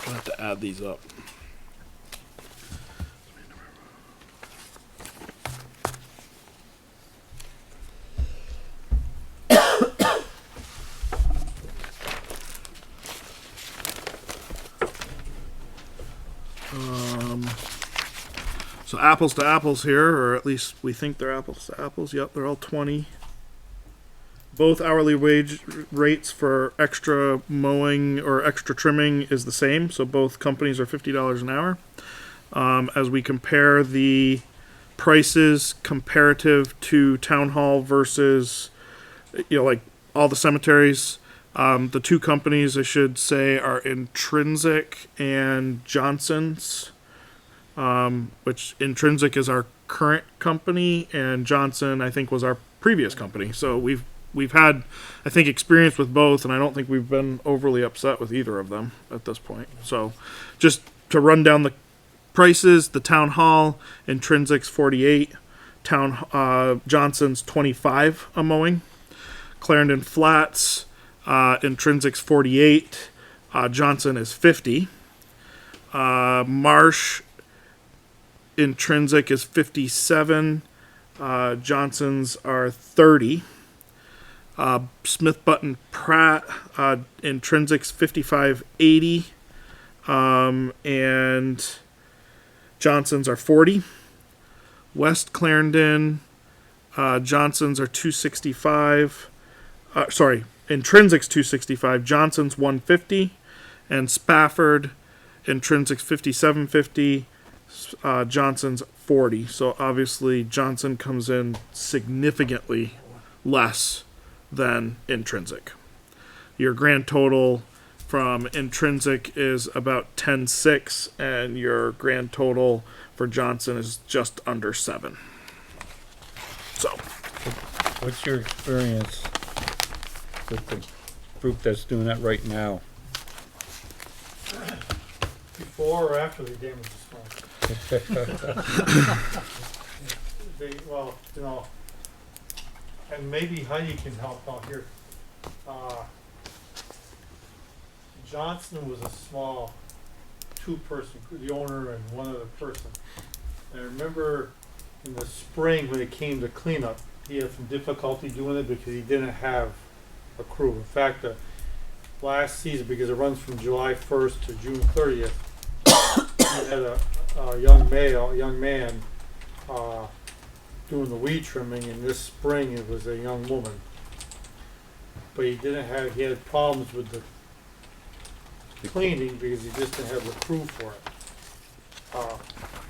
D: I'll have to add these up. So apples to apples here, or at least we think they're apples to apples. Yep, they're all 20. Both hourly wage rates for extra mowing or extra trimming is the same, so both companies are $50 an hour. As we compare the prices comparative to town hall versus, like all the cemeteries. The two companies I should say are Intrinsic and Johnson's, which Intrinsic is our current company and Johnson I think was our previous company. So we've had, I think, experience with both, and I don't think we've been overly upset with either of them at this point. So just to run down the prices, the town hall, Intrinsic's 48, Johnson's 25 a mowing. Clarendon Flats, Intrinsic's 48, Johnson is 50. Marsh, Intrinsic is 57, Johnson's are 30. Smith Button Pratt, Intrinsic's 55.80, and Johnson's are 40. West Clarendon, Johnson's are 265. Intrinsic's 265, Johnson's 150, and Spafford, Intrinsic's 57.50, Johnson's 40. So obviously Johnson comes in significantly less than Intrinsic. Your grand total from Intrinsic is about 10.6, and your grand total for Johnson is just under 7. So,
A: What's your experience with the group that's doing that right now?
F: Before or after they damage the stone? And maybe Heidi can help out here. Johnson was a small two-person, the owner and one other person. And I remember in the spring when it came to cleanup, he had some difficulty doing it because he didn't have a crew. In fact, last season, because it runs from July 1st to June 30th, he had a young man doing the weed trimming, and this spring it was a young woman. But he had problems with the cleaning because he just didn't have the crew for it.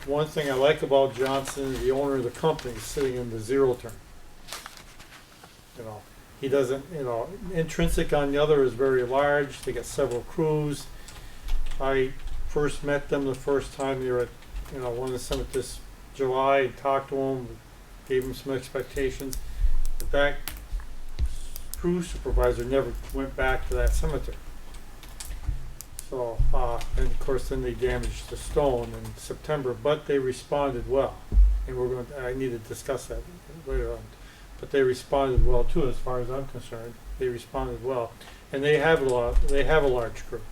F: One thing I like about Johnson, the owner of the company, is sitting in the zero turn. He doesn't, Intrinsic on the other is very large. They got several crews. I first met them the first time they were at, one of the summit this July, and talked to them, gave them some expectations. But that crew supervisor never went back to that cemetery. So, and of course then they damaged the stone in September, but they responded well. And I need to discuss that later on. But they responded well too, as far as I'm concerned. They responded well. And they have a large crew.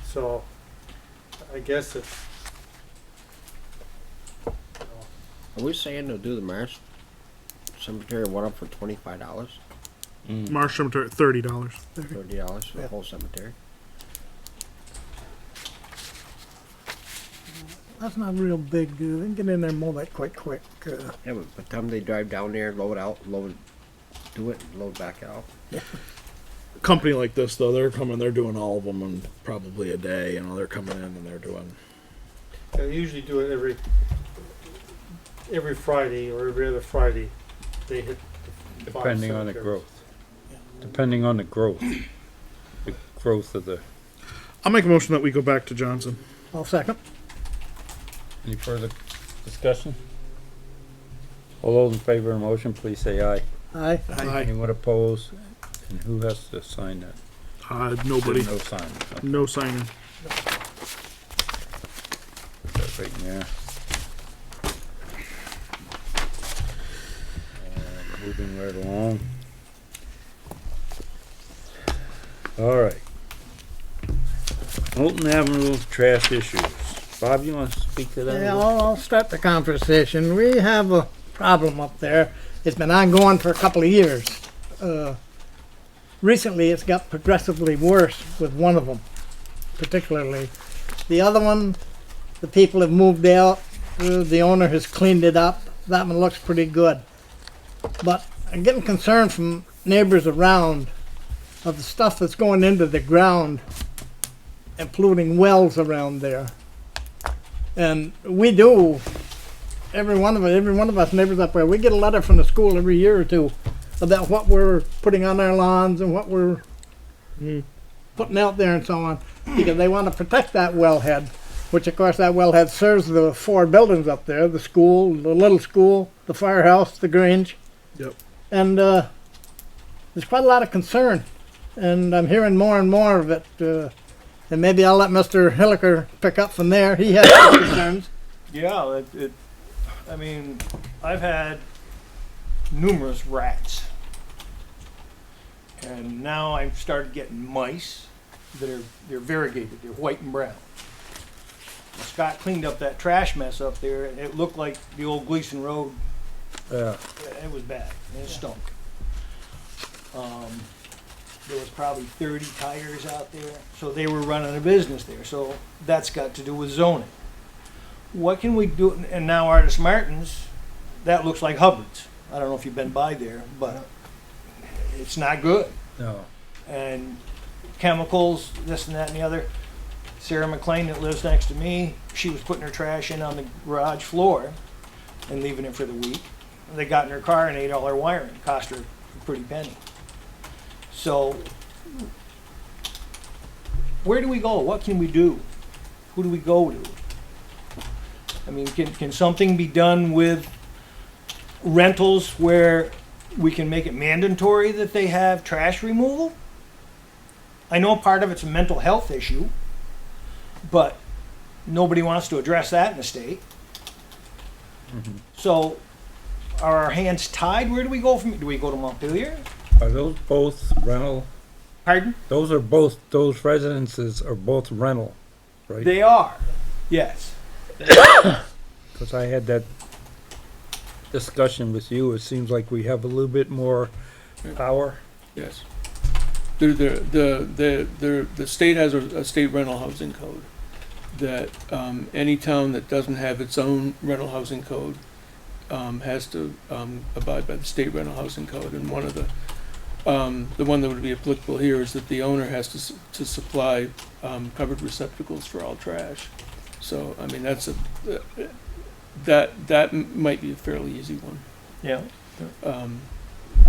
F: So, I guess it's,
C: Are we saying to do the Marsh Cemetery one up for $25?
D: Marsh Cemetery, $30.
C: $30 for the whole cemetery?
B: That's not real big. They can get in there and mow that quite quick.
C: Yeah, but by the time they drive down there, load out, do it, and load back out.
D: A company like this, though, they're doing all of them in probably a day. They're coming in and they're doing.
F: they usually do it every Friday or every other Friday. They hit the
A: Depending on the growth. Depending on the growth. The growth of the.
D: I'll make a motion that we go back to Johnson.
B: I'll second.
A: Any further discussion? All those in favor of the motion, please say aye.
B: Aye.
D: Aye.
A: Anyone opposed? And who has to sign that?
D: Nobody.
A: No sign. Okay.
D: No signing.
A: Put that right in there. Moving right along. All right. Moulton Avenue trash issues. Bob, you want to speak to that?
B: Yeah, I'll start the conversation. We have a problem up there. It's been ongoing for a couple of years. Recently, it's got progressively worse with one of them, particularly. The other one, the people have moved out. The owner has cleaned it up. That one looks pretty good. But I'm getting concerned from neighbors around of the stuff that's going into the ground, including wells around there. And we do every one of us neighbors up there, we get a letter from the school every year or two about what we're putting on our lawns and what we're putting out there and so on, because they want to protect that wellhead, which of course that wellhead serves the 4 buildings up there, the school, the little school, the firehouse, the Grange.
D: Yep.
B: And there's quite a lot of concern, and I'm hearing more and more of it. And maybe I'll let Mr. Hilliker pick up from there. He has some concerns.
I: Yeah, I mean, I've had numerous rats. And now I've started getting mice they're variegated, they're white and brown. Scott cleaned up that trash mess up there, and it looked like the old Gleason Road.
A: Yeah.
I: It was bad, and it stunk. There was probably 30 tires out there, so they were running a business there. So that's got to do with zoning. What can we do? And now Artis Martin's, that looks like Hubbard's. I don't know if you've been by there, but it's not good.
A: No.
I: And chemicals, this and that and the other. Sarah McLean that lives next to me, she was putting her trash in on the garage floor and leaving it for the week. They got in her car and ate all her wiring. Cost her a pretty penny. So, where do we go? What can we do? Who do we go to? I mean, can something be done with rentals where we can make it mandatory that they have trash removal? I know part of it's a mental health issue, but nobody wants to address that in the state.
A: Mm-hmm.
I: So, are our hands tied? Where do we go from? Do we go to Montpelier?
A: Are those both rental?
I: Pardon?
A: Those residences are both rental, right?
I: They are, yes.
A: Because I had that discussion with you, it seems like we have a little bit more power.
J: Yes. The state has a state rental housing code that any town that doesn't have its own rental housing code has to abide by the state rental housing code. And one of the one that would be applicable here is that the owner has to supply covered receptacles for all trash. So I mean that might be a fairly easy one.
I: Yeah.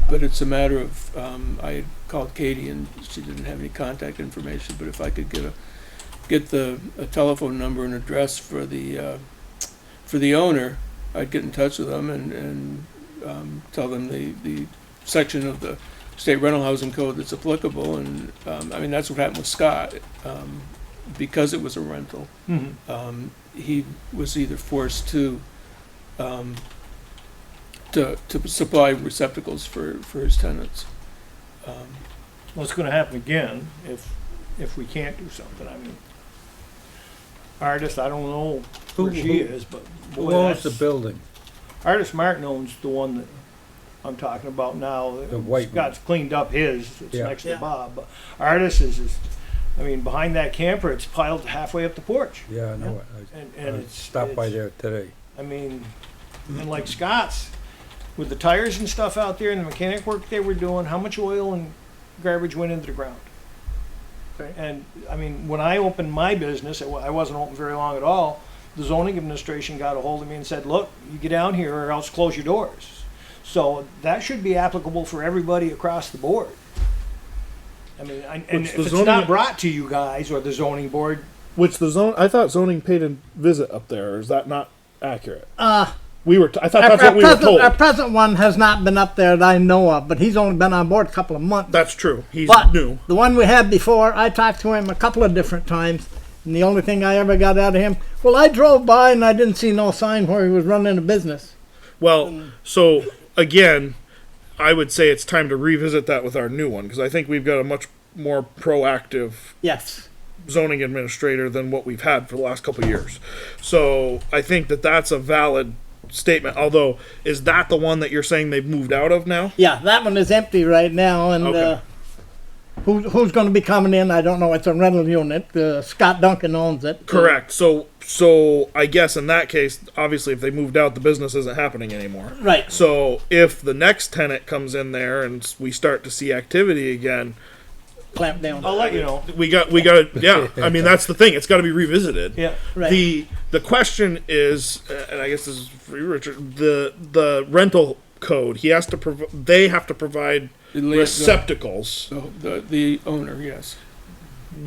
J: But it's a matter of I had called Katie and she didn't have any contact information. But if I could get a telephone number and address for the owner, I'd get in touch with them and tell them the section of the state rental housing code that's applicable. And I mean that's what happened with Scott because it was a rental.
I: Mm-hmm.
J: He was either forced to supply receptacles for his tenants.
I: Well, it's going to happen again if we can't do something. I mean, Artis, I don't know where she is, but
A: Who owns the building?
I: Artis Martin owns the one that I'm talking about now.
A: The white
I: Scott's cleaned up his. It's
A: Yeah.
I: next to
B: Yeah.
I: Bob. But Artis is, I mean, behind that camper, it's piled halfway up the porch.
A: Yeah, I know
I: And
A: it. I
I: it's
A: stopped by there today.
I: I mean, and like Scott's, with the tires and stuff out there and the mechanic work they were doing, how much oil and garbage went into the ground?
B: Okay.
I: And I mean, when I opened my business, I wasn't open very long at all. The zoning administration got a hold of me and said, "Look, you get down here or else close your doors." So that should be applicable for everybody across the board. I mean, and
D: Which
I: if
D: the
I: it's
D: zoning-
I: not brought to you guys or the zoning board,
D: Which I thought zoning paid a visit up there. Is that not accurate?
B: Uh,
D: I thought that's what we were told.
B: Our present one has not been up there that I know of, but he's only been on board a couple of months.
D: That's true. He's
B: But
D: new.
B: the one we had before, I talked to him a couple of different times, and the only thing I ever got out of him, well, I drove by and I didn't see no sign where he was running a business.
D: Well, so again, I would say it's time to revisit that with our new one because I think we've got a much more proactive
B: Yes.
D: zoning administrator than what we've had for the last couple of years. So I think that's a valid statement. Although, is that the one that you're saying they've moved out of now?
B: Yeah, that one is empty right now, and
D: Okay.
B: who's going to be coming in, I don't know. It's a rental unit. Scott Duncan owns it.
D: Correct. So I guess in that case, obviously, if they moved out, the business isn't happening anymore.
B: Right.
D: So if the next tenant comes in there and we start to see activity again,
B: clamp down.
I: I'll let you know.
D: We got yeah. I mean, that's the thing. It's got to be revisited.
I: Yeah.
B: Right.
D: The question is, and I guess this is for you, Richard. The rental code. He has to. They have to provide receptacles.
J: The owner, yes.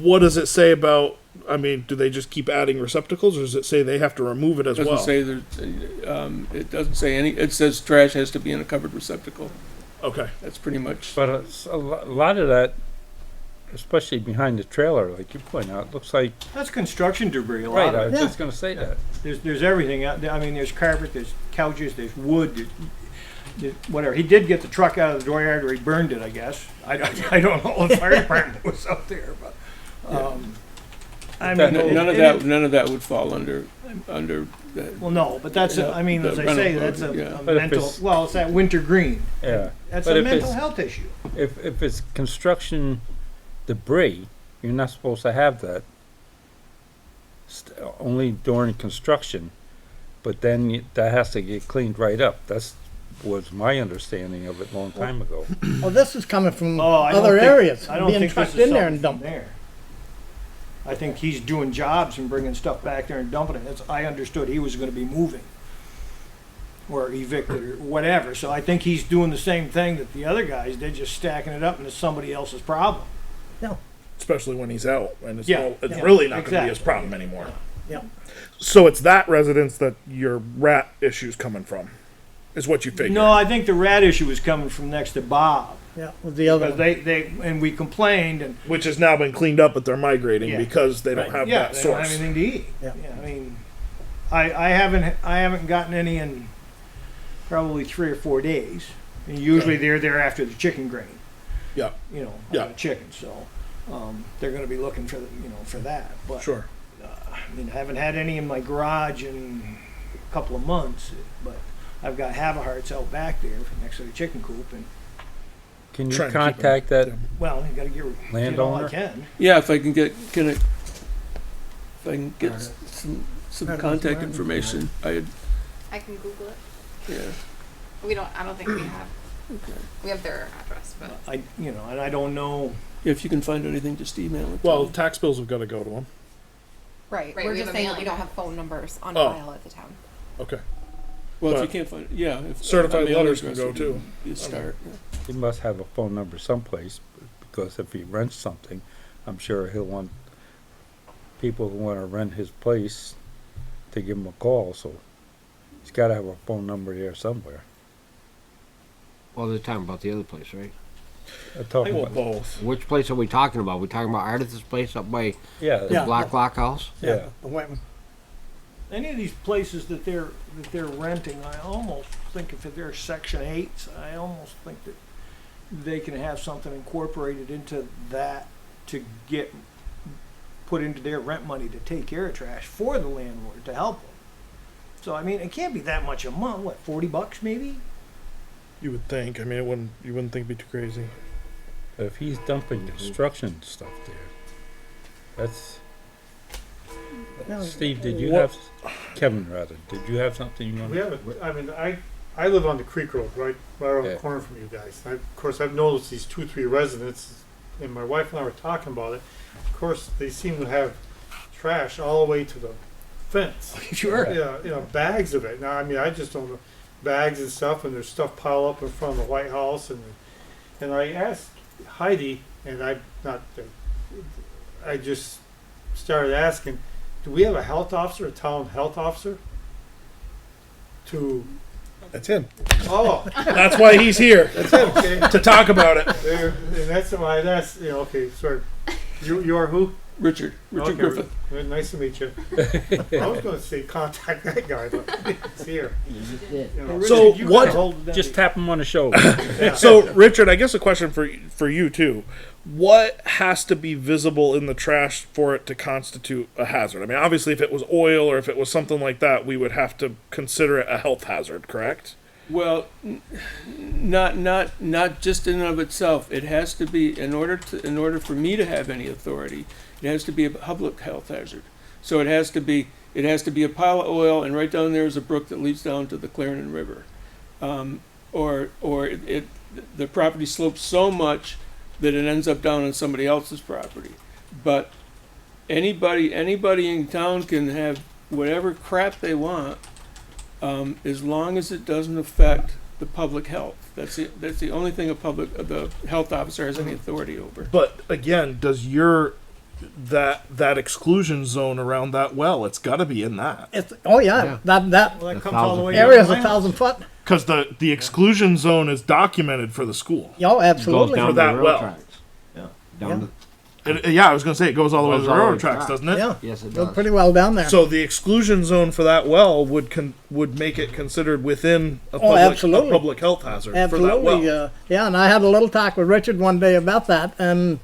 D: What does it say about? I mean, do they just keep adding receptacles, or does it say they have to remove it as
J: It doesn't
D: well?
J: say it doesn't say any. It says trash has to be in a covered receptacle.
D: Okay.
J: That's pretty much.
A: But it's a lot of that, especially behind the trailer, like you point out, looks like,
I: That's construction debris, a lot
A: right, I
I: of
A: was
I: it.
A: just gonna say that.
I: There's everything out there. I mean, there's carpet, there's couches, there's wood, whatever. He did get the truck out of the dooryard, or he burned it, I guess. I don't know if the fire department was out there, but, I mean.
J: None of that would fall under that.
I: Well, no, but that's, I mean,
J: The
I: as I
J: rental
I: say,
J: code,
I: that's a
J: yeah.
A: But if
I: mental,
A: it's-
I: well, it's that winter green.
A: Yeah.
I: That's
A: But
I: a
A: if
I: mental
A: it's-
I: health issue.
A: If it's construction debris, you're not supposed to have that. Only during construction, but then that has to get cleaned right up. Was my understanding of it a long time ago.
B: Well, this is coming from
I: Oh, I don't
B: other
I: think-
B: areas,
I: I don't
B: being
I: think this
B: trucked
I: is
B: in there and
I: something
B: dumped.
I: from there. I think he's doing jobs and bringing stuff back there and dumping it. I understood he was gonna be moving. Or evicted or whatever, so I think he's doing the same thing that the other guys did, just stacking it up and it's somebody else's problem.
D: Especially when he's out, and it's,
I: Yeah,
D: it's
I: yeah,
D: really not going to be his
I: exactly.
D: problem anymore.
B: Yeah.
D: So it's that residence that your rat issue's coming from, is what you figure.
I: No, I think the rat issue was coming from next to Bob.
B: Yeah, with the other
I: Because
B: one.
I: and we complained and.
D: Which has now been cleaned up, but they're migrating
I: Yeah.
D: because they don't
B: Right.
D: have
I: Yeah,
D: that
I: they don't have
D: source.
I: anything to eat.
B: Yeah.
I: I mean, I haven't gotten any in probably 3 or 4 days. And usually they're there after the chicken grain.
D: Yeah.
I: You know,
D: Yeah.
I: chicken, so, they're gonna be looking for, for that, but.
D: Sure.
I: I mean, I haven't had any in my garage in a couple of months, but I've got Haverhearts out back there next to the chicken coop and,
A: Can you
D: Trying to keep 'em-
A: contact that?
I: well, you gotta get all I
A: Landowner?
I: can.
J: Yeah, if I can get some contact information,
H: I can Google it.
J: yeah.
H: I don't think we have. We have their address, but
I: And I don't know.
J: If you can find anything, just email it. to
D: Well,
J: me.
D: tax bills have got to go to them.
H: right.
G: Right,
H: We're
G: we
H: just
G: have a
H: saying that we
G: mailing
H: don't
G: list.
H: have phone numbers on
D: Oh.
H: file at the town.
D: Okay.
J: Well, if
D: but
J: you can't find, yeah, if
D: certified
J: a mailing
D: letters can
J: address
D: go
J: would
D: too.
J: be a start.
A: He must have a phone number someplace, because if he rents something, I'm sure he'll want people who want to rent his place to give him a call, so he's got to have a phone number there somewhere.
C: Well, they're talking about the other place, right?
A: I'm
D: I
A: talking
D: will
A: about,
D: both.
C: Which place are we talking about? We talking about Artis's place up by
A: yeah,
C: the
B: Yeah.
C: Black Lock House?
A: yeah.
B: The Whitman.
I: Any of these places that they're renting, I almost think if they're Section 8s, I almost think that they can have something incorporated into that to get put into their rent money to take care of trash for the landlord to help them. So I mean, it can't be that much a month. What, $40 maybe?
D: You would think. I mean, you wouldn't think it'd be too crazy.
A: But if he's dumping construction stuff there, that's.
B: No.
A: Steve, did you
D: What-
A: have, Kevin rather, did you have something you
F: We
A: wanted?
F: haven't, I mean, I live on the creek road, right around the
A: Yeah.
F: corner from you guys. Of course, I've noticed these 2, 3 residents, and my wife and I were talking about it. Of course, they seem to have trash all the way to the fence.
I: Sure.
F: Yeah, bags of it. Now, I mean, I just don't know, bags and stuff, and there's stuff piled up in front of the White House, and I asked Heidi, and I just started asking, do we have a health officer, a town health officer?
D: That's him.
F: Oh,
D: That's why he's here
F: okay.
D: to talk about it.
F: There, and that's why that's okay. Sorry, you are who?
J: Richard
F: Okay,
J: Griffith.
F: Nice to meet you. I was going to say contact that guy, but it's here. You know.
D: So
I: You
D: what-
I: got hold of them.
A: Just tap him on the shoulder.
F: Yeah.
D: So, Richard, I guess a question for you too. What has to be visible in the trash for it to constitute a hazard? I mean, obviously, if it was oil or if it was something like that, we would have to consider it a health hazard, correct?
J: Well, not just in and of itself. It has to be in order for me to have any authority. It has to be a public health hazard. So it has to be a pile of oil, and right down there is a brook that leads down to the Clarendon River, or the property slopes so much that it ends up down on somebody else's property. But anybody in town can have whatever crap they want, as long as it doesn't affect the public health. That's the only thing the health officer has any authority over.
D: But again, does that exclusion zone around that well? It's got to be in that
B: Oh yeah,
C: Yeah.
B: that
F: Well, that
C: A
F: comes all the
C: 1,000
F: way.
C: feet.
B: area is
F: down to my house.
B: 1,000 foot.
D: because the exclusion zone is documented for the school.
B: Oh,
C: Goes
B: absolutely.
C: down
D: For
C: the
D: that
C: railroad
D: well.
C: tracks.
I: Yeah.
C: Down the,
D: Yeah, I was gonna say it goes all the way to
C: Goes
D: the
C: all the way
D: railroad
C: to
D: tracks,
C: that.
D: doesn't it?
B: Yeah,
C: yes, it
B: goes
C: does.
B: pretty well down there.
D: So the exclusion zone for that well would make it considered within a
B: absolutely.
D: public health hazard for that
B: Absolutely,
D: well.
B: yeah. And I had a little talk with Richard one day about that, and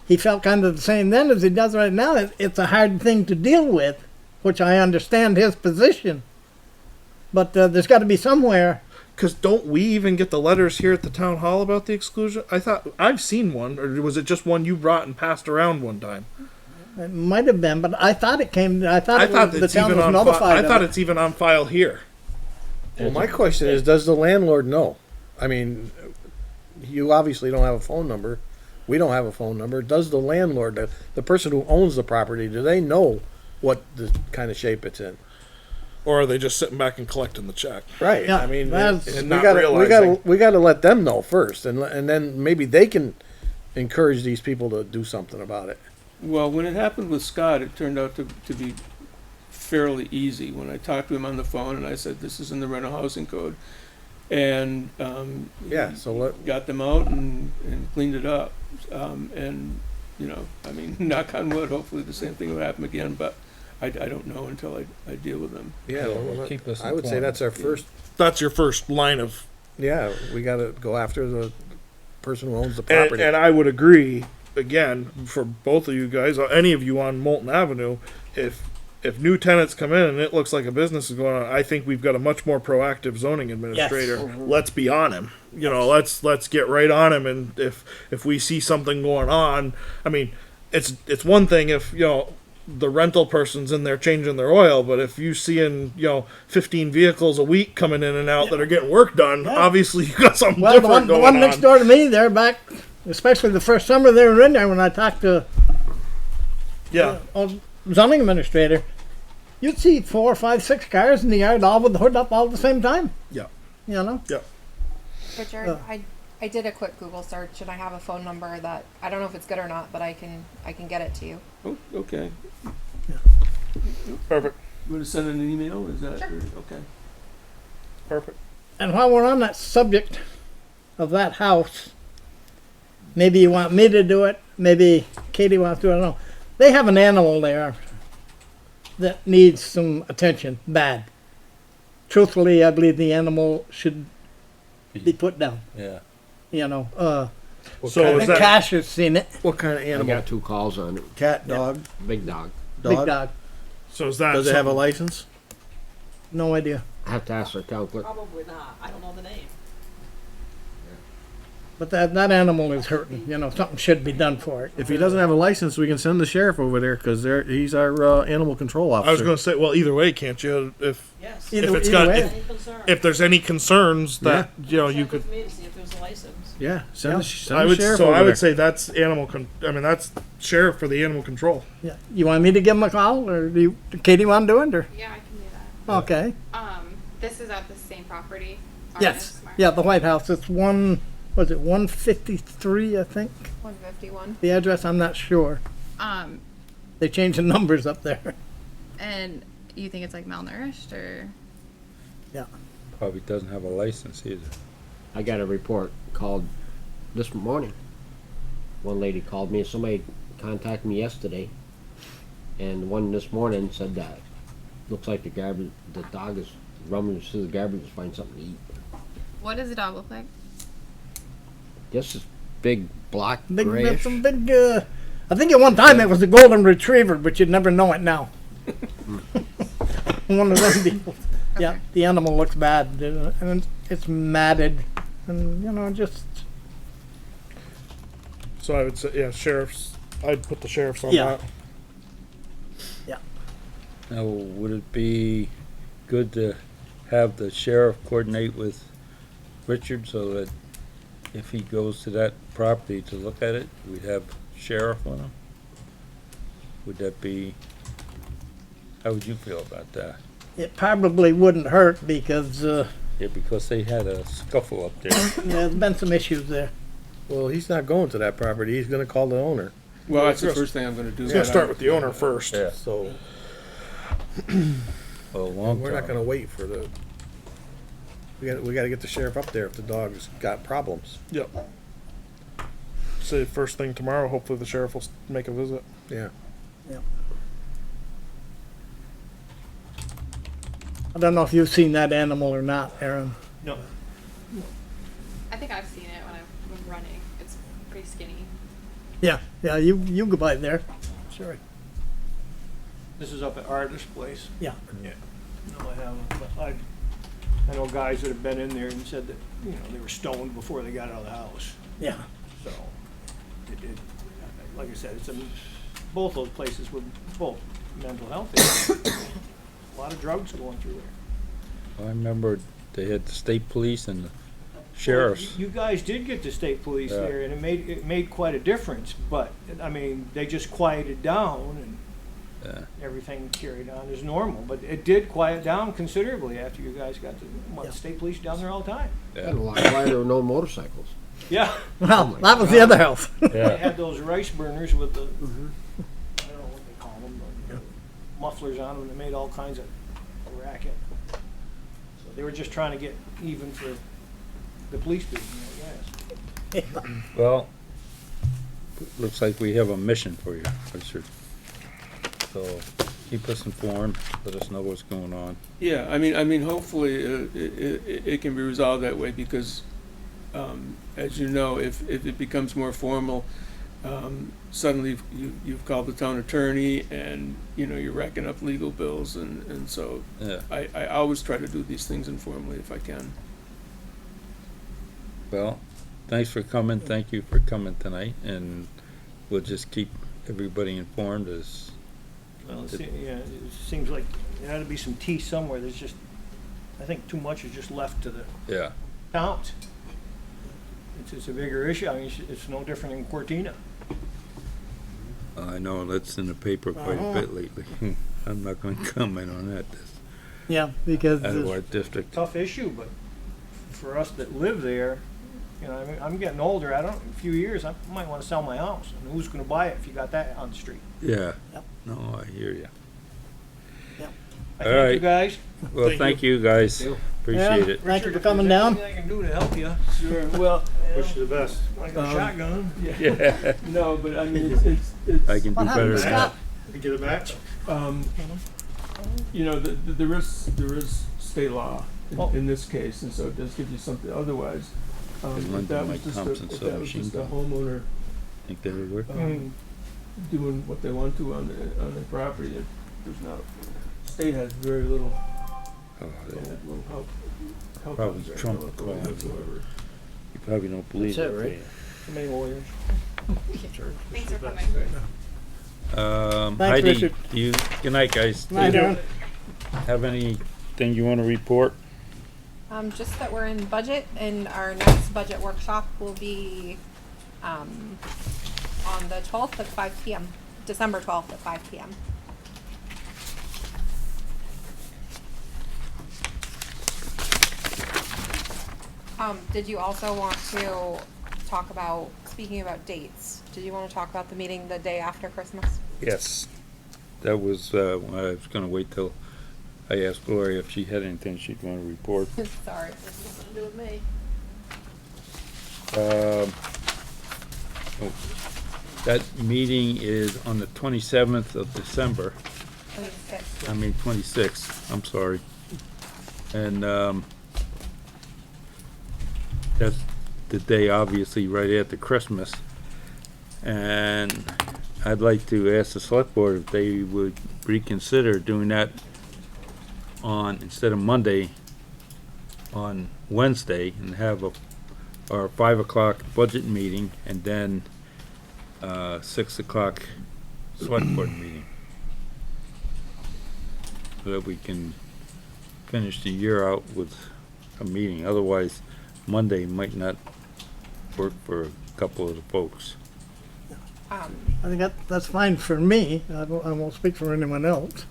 B: he felt kind of the same then as he does right now. It's a hard thing to deal with, which I understand his position. But there's got to be somewhere.
D: Because don't we even get the letters here at the town hall about the exclusion? I thought I've seen one, or was it just one you brought and passed around one time?
B: It might have been, but I thought it came. I thought, the
D: it's
B: town
D: even
B: was
D: on.
B: notified.
D: I thought
B: of it.
D: it's even on file here.
E: Well, my question is, does the landlord know? I mean, you obviously don't have a phone number. We don't have a phone number. Does the landlord, the person who owns the property, do they know what the kind of shape it's in?
D: Or are they just sitting back and collecting the check?
E: Right.
B: Yeah,
E: I mean,
B: that's-
E: and
D: And
E: we
D: not
E: gotta
D: realizing.
E: we gotta let them know first, and then maybe they can encourage these people to do something about it.
J: Well, when it happened with Scott, it turned out to be fairly easy. When I talked to him on the phone and I said, this is in the rental housing code, and
E: Yeah. So let
J: got them out and cleaned it up. And, you know, I mean, knock on wood, hopefully the same thing will happen again, but I don't know until I deal with them.
E: yeah.
A: Well, keep us
E: I would say
A: informed.
E: that's our first.
D: That's your first line of.
E: Yeah, we gotta go after the person who owns the property.
D: And I would agree. Again, for both of you guys, or any of you on Moulton Avenue, if new tenants come in and it looks like a business is going on, I think we've got a much more proactive zoning administrator. Let's be on him. You know, let's get right on him. And if we see something going on, I mean, it's one thing if the rental person's in there changing their oil, but if you seeing 15 vehicles a week coming in and out that are getting work done, obviously you got something
B: Well,
D: different
B: the
D: going
B: one
D: on.
B: next door to me, they're back, especially the first summer they were in there when I talked to
D: Yeah.
B: zoning administrator. You'd see 4, 5, 6 cars in the yard, all with the hood up all at the same time.
D: Yeah.
B: You know?
H: Richard, I did a quick Google search and I have a phone number that I don't know if it's good or not, but I can get it to you.
J: Oh, okay.
D: Perfect.
J: You want to send an email? Is that okay?
D: Perfect.
B: And while we're on that subject of that house, maybe you want me to do it, maybe Katie wants to do it, I don't know. They have an animal there that needs some attention, bad. Truthfully, I believe the animal should be put down,
A: Yeah.
B: you know.
D: So
B: I
D: is
B: think
D: that
B: Cash has seen it,
E: What kind of
C: I
E: animal?
C: got 2 calls on it.
E: Cat, dog,
C: Big dog.
B: big dog,
D: so is that
E: Does it have a
D: something-
E: license?
B: no idea.
C: I have to ask our town clerk.
K: Probably not. I don't know the name.
B: But that animal is hurting, you know, something should be done for it.
E: If he doesn't have a license, we can send the sheriff over there because he's our animal control officer.
D: I was going to say, well, either way, can't you? If
K: Yes.
B: Either-
D: it's
B: either
D: got-
B: way.
K: Any concern?
D: if there's any concerns that you
K: Check
D: could,
K: with me to see if there's a license.
E: Yeah, send
B: Yeah.
E: the send
D: I
E: the
D: would.
E: sheriff
D: So
E: over
D: I
E: there.
D: would say that's that's sheriff for the animal control.
B: Yeah. You want me to give him a call, or do Katie want to do it, or?
G: Yeah, I can do that.
B: Okay.
G: This is at the same property.
B: Yes. Yeah, the White House. It's 153, I think.
H: 151.
B: The address, I'm not sure. They changed the numbers up there.
G: And you think it's like malnourished or?
A: Probably doesn't have a license either.
C: I got a report called this morning. One lady called me. Somebody contacted me yesterday, and one this morning said that looks like the dog is rummaging through the garbage to find something to eat.
G: What does the dog look like?
C: Just this big black grayish.
B: Some big, I think at one time it was a golden retriever, but you'd never know it now. One of those people. Yeah, the animal looks bad, and it's matted, and just.
D: So I would say, yeah, sheriffs. I'd put the sheriffs on
B: Yeah.
D: that.
A: Now, would it be good to have the sheriff coordinate with Richard so that if he goes to that property to look at it, we'd have sheriff with him? Would that be, how would you feel about that?
B: It probably wouldn't hurt because,
A: Yeah, because they had a scuffle up there.
B: there's been some issues there.
E: Well, he's not going to that property, he's gonna call the owner,
J: Well, that's the first thing I'm gonna do.
D: He's gonna start with the owner first.
A: Yeah.
E: so
A: Well, long
E: we're not
A: term.
E: gonna wait for the, we gotta get the sheriff up there if the dog's got problems,
D: Yep. Say first thing tomorrow, hopefully the sheriff will make a visit.
E: yeah.
B: I don't know if you've seen that animal or not, Aaron.
I: No,
G: I think I've seen it when I'm running. It's pretty skinny.
B: Yeah, you go by there. Sure.
I: this is up at Artist's place.
B: Yeah.
I: No, I haven't, but I know guys that have been in there and said that, you know, they were stoned before they got out of the house.
B: Yeah.
I: So, like I said, both those places were both mental health issues. A lot of drugs going through there.
A: I remember they had the state police and the sheriffs.
I: You guys did get the state police
A: Yeah.
I: there, and it made quite a difference, but, I mean, they just quieted down and
A: Yeah.
I: everything carried on as normal, but it did quiet down considerably after you guys got the state police down there all the time.
C: And a lot why there were no motorcycles.
I: Yeah,
B: Well, that was the other house.
I: they
A: Yeah.
I: had those rice burners with the, I don't know what they call them, but mufflers on them that made all kinds of racket. So they were just trying to get even for the police people, I guess.
A: Well, looks like we have a mission for you, Richard. So keep us informed, let us know what's going on.
J: Yeah, I mean, hopefully, it can be resolved that way because, as you know, if it becomes more formal, suddenly you've called the town attorney and, you know, you're racking up legal bills and so
A: Yeah.
J: I always try to do these things informally if I can.
A: Well, thanks for coming. Thank you for coming tonight, and we'll just keep everybody informed as,
I: Well, it seems like there ought to be some teeth somewhere. There's just, I think too much is just left to the
A: yeah.
I: towns. It's a bigger issue. I mean, it's no different than Cortina.
A: I know that's in the paper quite a bit lately. I'm not going to comment on that. That's
B: Yeah, because
A: out of our district.
I: Tough issue, but for us that live there, you know, I mean, I'm getting older. In a few years, I might want to sell my house. And who's going to buy it if you got that on the street?
A: Yeah.
B: Yep.
A: No, I hear you.
I: I
A: All
I: thank you
A: right.
I: guys.
A: Well, thank you guys. Appreciate
B: Yeah.
A: it.
B: Thank you for
I: Richard, if
B: coming
I: there's
B: down.
I: anything I can do to help you. Sure. Well,
F: Wish you the best.
I: I got a shotgun.
A: Yeah.
J: No, but I mean, it's
A: I can do
B: What happened,
A: better than that.
B: Scott?
F: You get a match?
J: you know, there is state law
I: Oh.
J: in this case, and so it does give you something. Otherwise,
A: In
J: if
A: London,
J: that was
A: Mike
J: just
A: Thompson
J: if
A: sold
J: that was
A: machine
J: just a
A: guns.
J: homeowner
A: Think that would work?
J: doing what they want to on their property, there's not. State has very little
A: Oh, yeah.
J: help.
A: Probably
J: on that
A: Trump
J: whatsoever.
A: whatsoever. You probably don't believe
C: That's it,
A: that,
C: right?
I: Too many lawyers.
G: Thanks for coming.
B: Thanks,
A: Heidi,
B: Richard.
A: good night, guys.
B: Night, Aaron.
A: Have anything you want to report?
H: Just that we're in budget, and our next budget workshop will be on the 12th at 5 p.m. December 12th at 5 p.m. Did you also want to talk about, speaking about dates, did you want to talk about the meeting the day after Christmas?
A: Yes. That was, I was gonna wait till I asked Gloria if she had anything she'd want to report.
H: Sorry, this has nothing to do with me.
A: That meeting is on the 27th of December.
H: 26th.
A: I mean, 26th, I'm sorry. And, that's the day, obviously, right after Christmas. And I'd like to ask the select board if they would reconsider doing that on, instead of Monday, on Wednesday, and have our 5 o'clock budget meeting, and then 6 o'clock select board meeting. So that we can finish the year out with a meeting. Otherwise, Monday might not work for a couple of the folks.
B: I think that's fine for me. I won't speak for anyone else.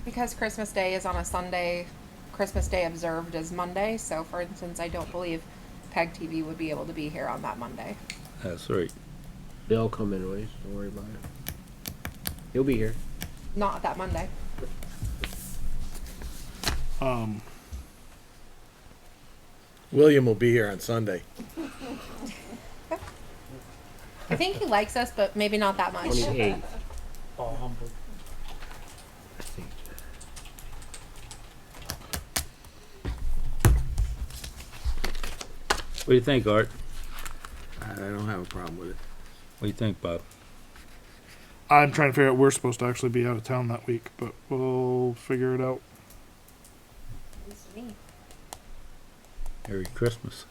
H: Because Christmas Day is on a Sunday, Christmas Day observed is Monday. So, for instance, I don't believe PEG TV would be able to be here on that Monday.
A: That's right.
C: They'll come anyways, don't worry about it. He'll be here.
H: Not that Monday.
E: William will be here on Sunday.
H: I think he likes us, but maybe not that much.
C: 28th.
F: Oh, humble.
A: What do you think, Art?
E: I don't have a problem with it.
A: What do you think, Bob?
D: I'm trying to figure out, we're supposed to actually be out of town that week, but we'll figure it out.
H: It's me.
A: Merry Christmas.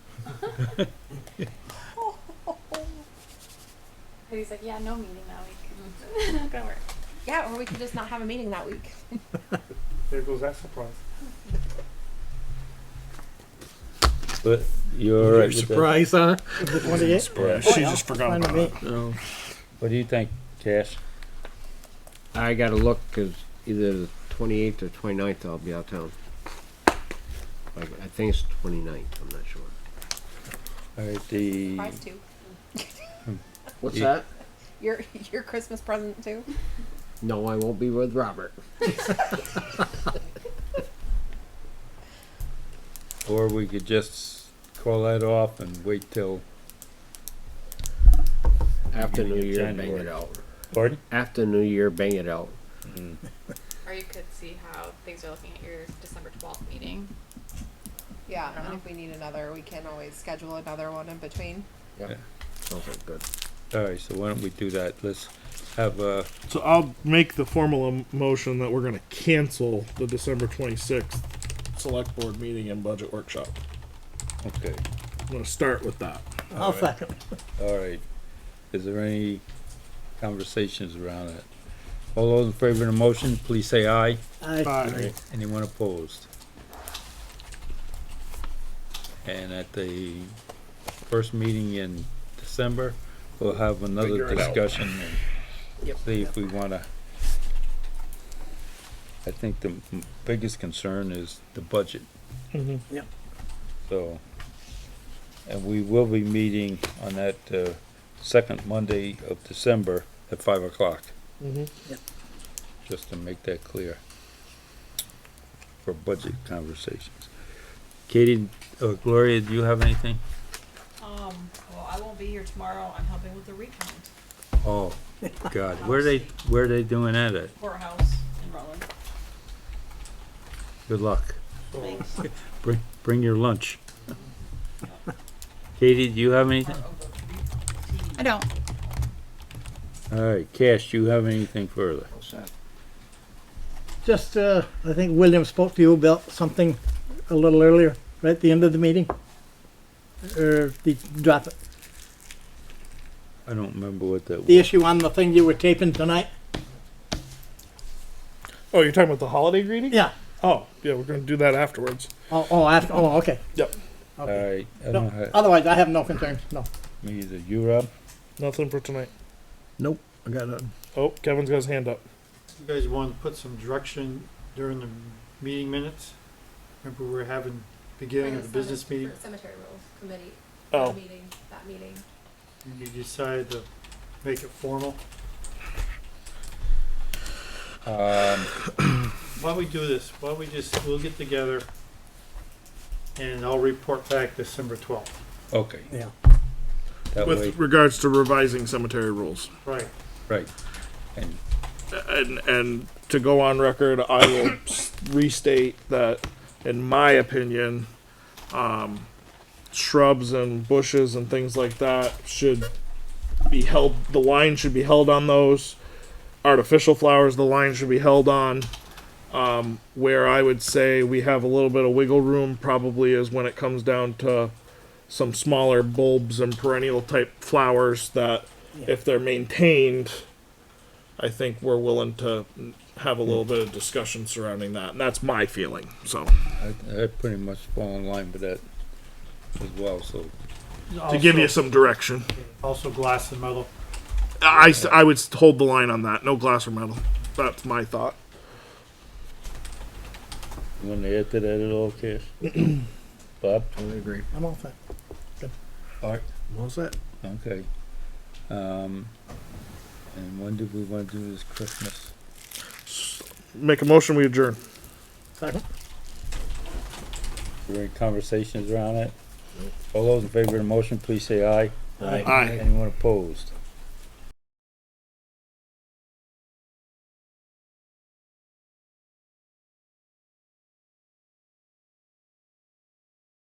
G: He's like, yeah, no meeting that week. Not gonna work.
H: Yeah, or we could just not have a meeting that week.
F: There goes that surprise.
A: But you're all right
E: You're
A: with that?
E: surprised, huh?
B: The 28th?
A: Yeah.
D: She just forgot
B: Fine with
D: about
B: me.
D: it.
E: No.
A: What do you think, Cash?
C: I gotta look, cause either the 28th or 29th I'll be out of town. Like, I think it's 29th, I'm not sure.
A: All right, the
H: Surprise too.
C: What's
A: Yeah.
C: that?
H: Your Christmas present too.
C: No, I won't be with Robert.
A: or we could just call that off and wait till.
C: After New
A: Beginning of
C: Year, bang
A: January.
C: it out.
A: Pardon?
C: After New Year, bang it out.
G: Or you could see how things are looking at your December 12th meeting.
H: Yeah, and if we need another, we can always schedule another one in between.
C: Yeah. Sounds like good.
A: All right, so why don't we do that? Let's have
D: So I'll make the formal motion that we're going to cancel the December 26th select board meeting and budget workshop.
A: okay.
D: I'm going to start with that.
B: I'll second.
A: All right. Is there any conversations around it? All those in favor of the motion, please say aye.
D: Bye.
A: Anyone opposed? And at the first meeting in December, we'll have another
D: Figure it out.
A: discussion and see if we wanna. I think the biggest concern is the budget.
D: Mhm.
B: Yep.
A: So, and we will be meeting on that, second Monday of December at 5 o'clock.
D: Mhm.
A: Just to make that clear for budget conversations. Katie, Gloria, do you have anything?
K: Well, I won't be here tomorrow. I'm helping with the recount.
A: Oh, God, where are they doing that at?
K: Courthouse in Rutland.
A: Good luck.
K: Thanks.
A: Bring your lunch. Katie, do you have anything?
G: I don't.
A: All right, Cash, do you have anything further?
B: Just, I think William spoke to you about something a little earlier, right at the end of the meeting? Or did you drop it?
A: I don't remember what that
B: The
A: was.
B: issue on the thing you were taping tonight?
D: Oh, you're talking about the holiday greeting?
B: Yeah.
D: Oh, yeah, we're going to do that afterwards.
B: Okay.
D: Yep.
A: All right, I
B: No,
A: don't have,
B: otherwise, I have no concerns, no.
A: me either. You, Rob?
D: Nothing for tonight.
E: Nope, I got nothing.
D: Oh, Kevin's got his hand up.
F: You guys want to put some direction during the meeting minutes? Remember we were having beginning of the business meeting,
H: Cemetery rules committee.
D: Oh.
H: That meeting.
F: and you decided to make it formal? Why don't we do this? Why don't we'll get together and I'll report back December 12th.
A: Okay.
B: Yeah.
A: That
D: With
A: way,
D: regards to revising cemetery rules.
F: Right.
A: right. And
D: And to go on record, I will restate that, in my opinion, shrubs and bushes and things like that should be held. The line should be held on those. Artificial flowers, the line should be held on. Where I would say we have a little bit of wiggle room probably is when it comes down to some smaller bulbs and perennial type flowers that, if they're maintained, I think we're willing to have a little bit of discussion surrounding that, and that's my feeling. So,
A: I pretty much fall in line with that as well, so
D: to give you some direction.
F: Also glass and metal.
D: I would hold the line on that. No glass or metal. That's my thought.
A: You want to add to that at all, Cash? Bob?
C: Totally agree.
B: I'm all set.
A: Art?
E: What's that?
A: Okay. And when do we want to do this Christmas?
D: Make a motion, we adjourn.
B: Second.
A: Is there any conversations around it? All those in favor of the motion, please say aye.
D: Aye.
A: Anyone opposed?